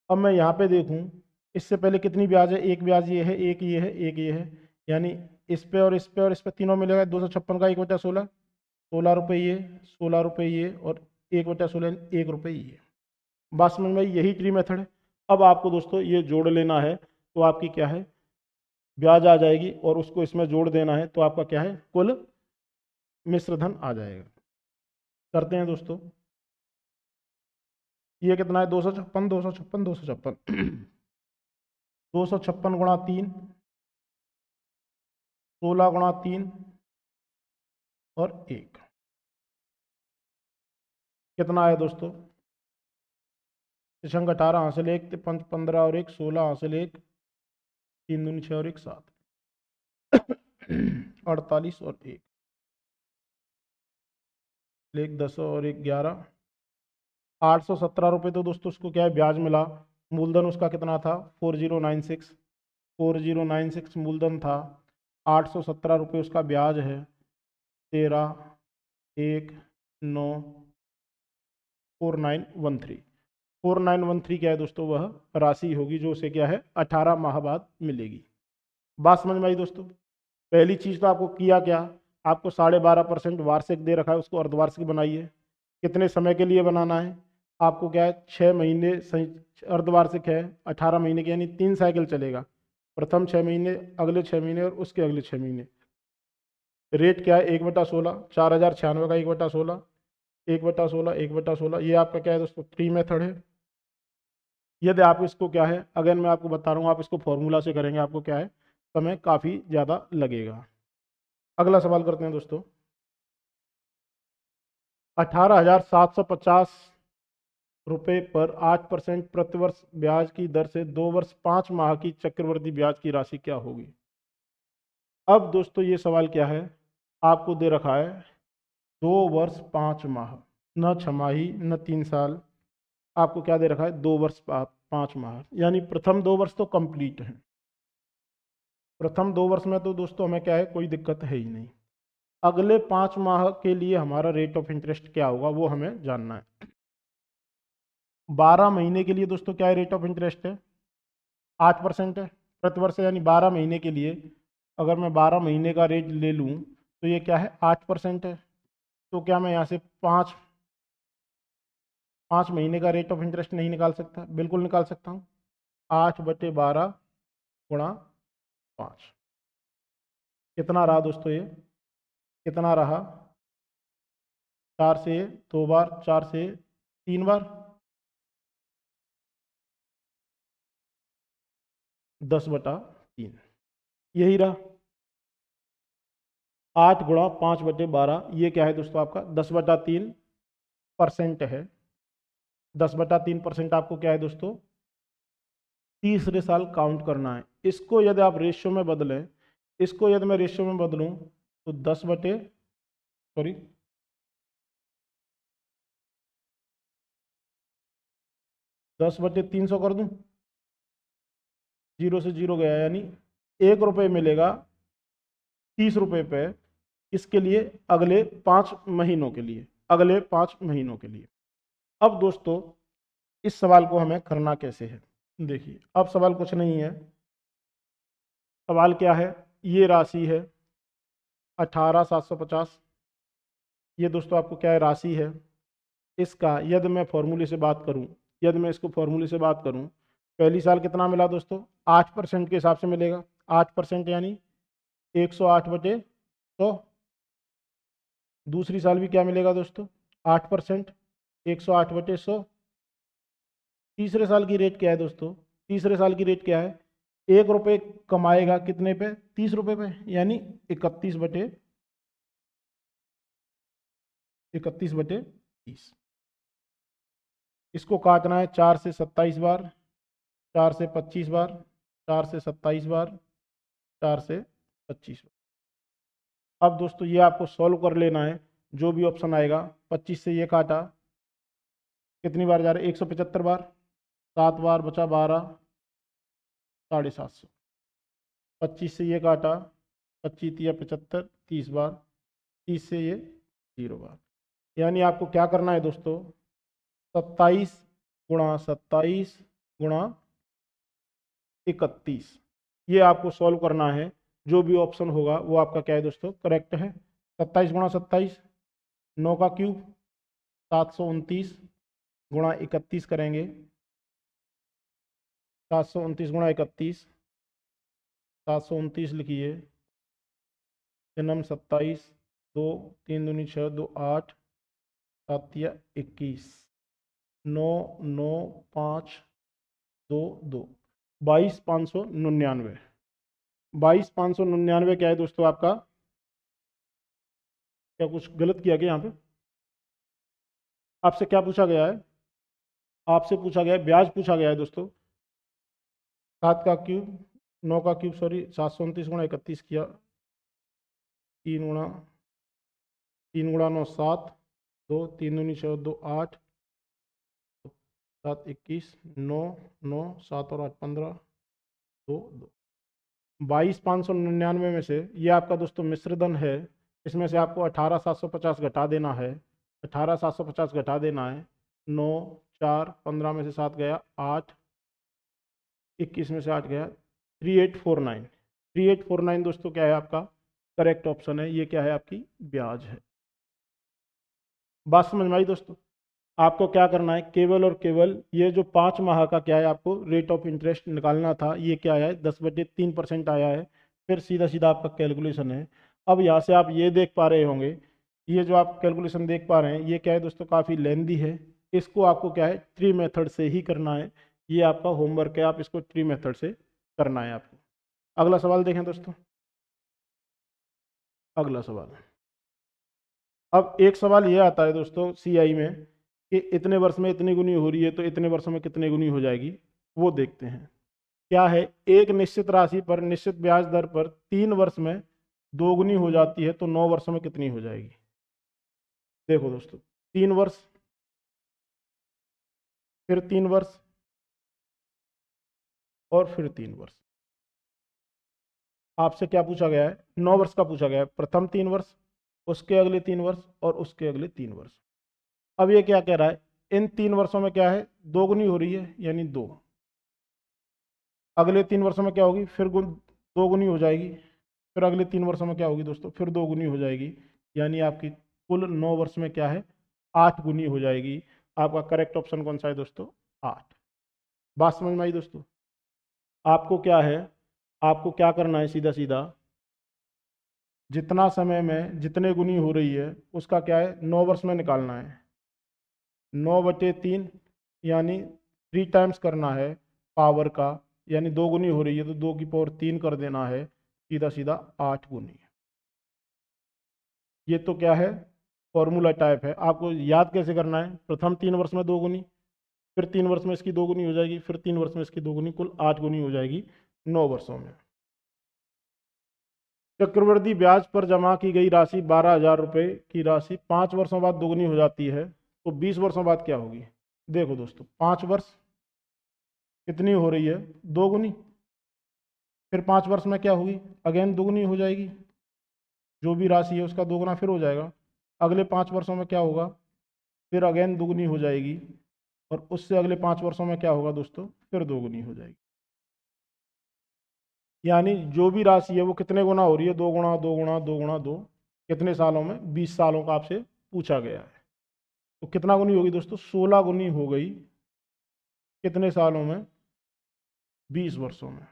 अब मैं यहाँ पे देखूं, इससे पहले कितनी ब्याज है? एक ब्याज ये है, एक ये है, एक ये है, यानी इस पे और इस पे और इस पे तीनों मिलेगा 256 का 1/16, 16 रुपये ये, 16 रुपये ये और 1/16 1 रुपये ये। बात समझ में आई? यही ट्री मेथड है। अब आपको दोस्तों ये जोड़ लेना है, तो आपकी क्या है, ब्याज आ जाएगी और उसको इसमें जोड़ देना है, तो आपका क्या है, कुल मिश्र धन आ जाएगा। करते हैं दोस्तों, ये कितना है? 256 256 256 256 गुणा 3, 16 गुणा 3 और 1, कितना है दोस्तों? अंक 18 हासिल 1, 5 15 और 1 16 हासिल 1, 3 दूनी 6 और 1 7, 48 और 1 10 और 1 11, 817 रुपये तो दोस्तों उसको क्या है, ब्याज मिला। मूलधन उसका कितना था? 4096, 4096 मूलधन था, 817 रुपये उसका ब्याज है, 13 1 9 4913। 4913 क्या है दोस्तों? वह राशि होगी जो उसे क्या है, 18 माह बाद मिलेगी। बात समझ में आई दोस्तों? पहली चीज तो आपको किया क्या, आपको 12.5% वार्षिक दे रखा है, उसको अर्धवार्षिक बनाइए। कितने समय के लिए बनाना है? आपको क्या है, 6 महीने अर्धवार्षिक है, 18 महीने के, यानी 3 साइकिल चलेगा। प्रथम 6 महीने, अगले 6 महीने और उसके अगले 6 महीने। रेट क्या है? 1/16, 4096 का 1/16, 1/16 1/16। ये आपका क्या है दोस्तों, ट्री मेथड है। यदि आप इसको क्या है, अगर मैं आपको बता रहा हूँ, आप इसको फॉर्मूला से करेंगे, आपको क्या है, समय काफ़ी ज़्यादा लगेगा। अगला सवाल करते हैं दोस्तों, 18,750 रुपये पर 8% प्रतिवर्ष ब्याज की दर से 2 वर्ष 5 माह की चक्रवृद्धि ब्याज की राशि क्या होगी? अब दोस्तों ये सवाल क्या है, आपको दे रखा है 2 वर्ष 5 माह, न छमाही न 3 साल, आपको क्या दे रखा है, 2 वर्ष 5 माह, यानी प्रथम 2 वर्ष तो कंप्लीट है। प्रथम 2 वर्ष में तो दोस्तों हमें क्या है, कोई दिक्कत है ही नहीं। अगले 5 माह के लिए हमारा रेट ऑफ इंटरेस्ट क्या होगा, वो हमें जानना है। 12 महीने के लिए दोस्तों क्या है, रेट ऑफ इंटरेस्ट है 8% है प्रतिवर्ष, यानी 12 महीने के लिए अगर मैं 12 महीने का रेट ले लूँ तो ये क्या है, 8% है। तो क्या मैं यहाँ से 5 महीने का रेट ऑफ इंटरेस्ट नहीं निकाल सकता? बिल्कुल निकाल सकता हूँ। 8/12 गुणा 5, कितना रहा दोस्तों? ये कितना रहा? 4 से 2 बार, 4 से 3 बार, 10/3, यही रहा। 8 गुणा 5/12, ये क्या है दोस्तों? आपका 10/3% है। 10/3% आपको क्या है दोस्तों, तीसरे साल काउंट करना है। इसको यदि आप रेशियो में बदलें, इसको यदि मैं रेशियो में बदलूं तो 10/300 कर दूं, 0 से 0 गया, यानी 1 रुपये मिलेगा 30 रुपये पे, इसके लिए अगले 5 महीनों के लिए, अगले 5 महीनों के लिए। अब दोस्तों इस सवाल को हमें करना कैसे है, देखिए अब सवाल कुछ नहीं है। सवाल क्या है, ये राशि है 18,750, ये दोस्तों आपको क्या है, राशि है। इसका यदि मैं फॉर्मूले से बात करूं, यदि मैं इसको फॉर्मूले से बात करूं, पहली साल कितना मिला दोस्तों, 8% के हिसाब से मिलेगा। 8% यानी 108/100। दूसरी साल भी क्या मिलेगा दोस्तों, 8%, 108/100। तीसरे साल की रेट क्या है दोस्तों, तीसरे साल की रेट क्या है, 1 रुपये कमाएगा कितने पे, 30 रुपये पे, यानी 31/30। इसको काटना है 4 से 27 बार, 4 से 25 बार, 4 से 27 बार, 4 से 25 बार। अब दोस्तों ये आपको सॉल्व कर लेना है, जो भी ऑप्शन आएगा 25 से ये काटा, कितनी बार जा रहा है, 175 बार, 7 बार बचा 12, 750। 25 से ये काटा, 25 या 75, 30 बार, 30 से ये 0 बार। यानी आपको क्या करना है दोस्तों, 27 गुणा 27 गुणा 31, ये आपको सॉल्व करना है। जो भी ऑप्शन होगा वो आपका क्या है दोस्तों, करेक्ट है। 27 गुणा 27, 9 का क्यूब, 729 गुणा 31 करेंगे, 729 गुणा 31, 729 लिखिए, जन्म 27, 2 3 दूनी 6, 2 8, 7 या 21, 9 9 5 2 2, 22,599। 22,599 क्या है दोस्तों आपका, क्या कुछ गलत किया गया यहाँ पे? आपसे क्या पूछा गया है, आपसे पूछा गया है ब्याज पूछा गया है दोस्तों। 7 का क्यूब, 9 का क्यूब सॉरी, 729 गुणा 31 किया, 3 गुणा 9 7, 2 3 दूनी 6, 2 8, 7 21, 9 9 7 और 8 15, 2 2, 22,599 में से ये आपका दोस्तों मिश्र धन है। इसमें से आपको 18,750 घटा देना है, 18,750 घटा देना है। 9 4 15 में से 7 गया, 8 21 में से 8 गया, 3849। 3849 दोस्तों क्या है आपका करेक्ट ऑप्शन है। ये क्या है, आपकी ब्याज है। बात समझ में आई दोस्तों? आपको क्या करना है, केवल और केवल ये जो 5 माह का क्या है, आपको रेट ऑफ इंटरेस्ट निकालना था। ये क्या है, 10/3% आया है। फिर सीधा सीधा आपका कैलकुलेशन है। अब यहाँ से आप ये देख पा रहे होंगे, ये जो आप कैलकुलेशन देख पा रहे हैं, ये क्या है दोस्तों, काफ़ी लेंदी है। इसको आपको क्या है, ट्री मेथड से ही करना है। ये आपका होमवर्क है, आप इसको ट्री मेथड से करना है आपको। अगला सवाल देखें दोस्तों। अगला सवाल, अब एक सवाल ये आता है दोस्तों सीआई में कि इतने वर्ष में इतनी गुनी हो रही है, तो इतने वर्षों में कितने गुनी हो जाएगी, वो देखते हैं। क्या है, एक निश्चित राशि पर निश्चित ब्याज दर पर 3 वर्ष में 2 गुनी हो जाती है, तो 9 वर्षों में कितनी हो जाएगी। देखो दोस्तों, 3 वर्ष, फिर 3 वर्ष, और फिर 3 वर्ष। आपसे क्या पूछा गया है, 9 वर्ष का पूछा गया है। प्रथम 3 वर्ष, उसके अगले 3 वर्ष, और उसके अगले 3 वर्ष। अब ये क्या कह रहा है, इन 3 वर्षों में क्या है, 2 गुनी हो रही है, यानी 2। अगले 3 वर्षों में क्या होगी, फिर 2 गुनी हो जाएगी। फिर अगले 3 वर्षों में क्या होगी दोस्तों, फिर 2 गुनी हो जाएगी। यानी आपकी कुल 9 वर्ष में क्या है, 8 गुनी हो जाएगी। आपका करेक्ट ऑप्शन कौन सा है दोस्तों, 8। बात समझ में आई दोस्तों? आपको क्या है, आपको क्या करना है, सीधा सीधा जितना समय में जितने गुनी हो रही है उसका क्या है, 9 वर्ष में निकालना है। 9/3 यानी 3 टाइम्स करना है पावर का, यानी 2 गुनी हो रही है तो 2 की पावर 3 कर देना है, सीधा सीधा 8 गुनी। ये तो क्या है, फॉर्मूला टाइप है। आपको याद कैसे करना है, प्रथम 3 वर्ष में 2 गुनी, फिर 3 वर्ष में इसकी 2 गुनी हो जाएगी, फिर 3 वर्ष में इसकी 2 गुनी, कुल 8 गुनी हो जाएगी 9 वर्षों में। चक्रवृद्धि ब्याज पर जमा की गई राशि 12,000 रुपये की राशि 5 वर्षों बाद दोगुनी हो जाती है, तो 20 वर्षों बाद क्या होगी। देखो दोस्तों, 5 वर्ष कितनी हो रही है, 2 गुनी। फिर 5 वर्ष में क्या होगी, अगेन दोगुनी हो जाएगी। जो भी राशि है उसका 2 गुना फिर हो जाएगा। अगले 5 वर्षों में क्या होगा, फिर अगेन दोगुनी हो जाएगी। और उससे अगले 5 वर्षों में क्या होगा दोस्तों, फिर 2 गुनी हो जाएगी। यानी जो भी राशि है वो कितने गुना हो रही है, 2 गुना 2 गुना 2 गुना 2। कितने सालों में, 20 सालों का आपसे पूछा गया है। तो कितना गुनी होगी दोस्तों, 16 गुनी हो गई। कितने सालों में, 20 वर्षों में।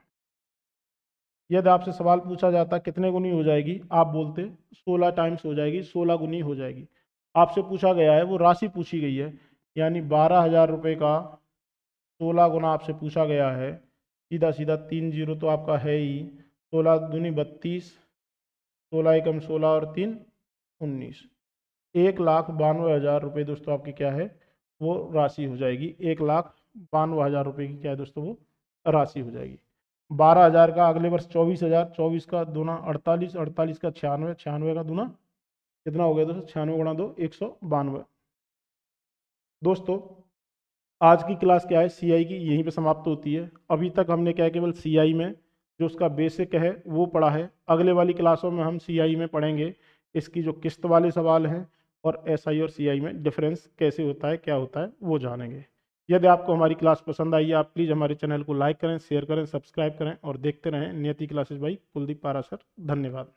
यदि आपसे सवाल पूछा जाता कितने गुनी हो जाएगी, आप बोलते 16 टाइम्स हो जाएगी, 16 गुनी हो जाएगी। आपसे पूछा गया है, वो राशि पूछी गई है, यानी 12,000 रुपये का 16 गुना आपसे पूछा गया है। सीधा सीधा 3 जीरो तो आपका है ही, 16 दूनी 32, 16 एकम 16 और 3 19, 1,92,000 रुपये दोस्तों आपकी क्या है, वो राशि हो जाएगी। 1,92,000 रुपये की क्या है दोस्तों, वो राशि हो जाएगी। 12,000 का अगले वर्ष 24,000, 24 का दूना 48, 48 का 96, 96 का दूना कितना हो गया दोस्तों, 96 गुणा 2, 192। दोस्तों आज की क्लास क्या है, सीआई की, यहीं पे समाप्त होती है। अभी तक हमने क्या है, केवल सीआई में जो उसका बेसिक है वो पढ़ा है। अगले वाली क्लासों में हम सीआई में पढ़ेंगे इसकी जो किस्त वाले सवाल हैं, और एसआई और सीआई में डिफरेंस कैसे होता है, क्या होता है, वो जानेंगे। यदि आपको हमारी क्लास पसंद आई है, आप प्लीज़ हमारे चैनल को लाइक करें, शेयर करें, सब्सक्राइब करें और देखते रहें नियति क्लासेस बाई कुलदीप पाराशर। धन्यवाद।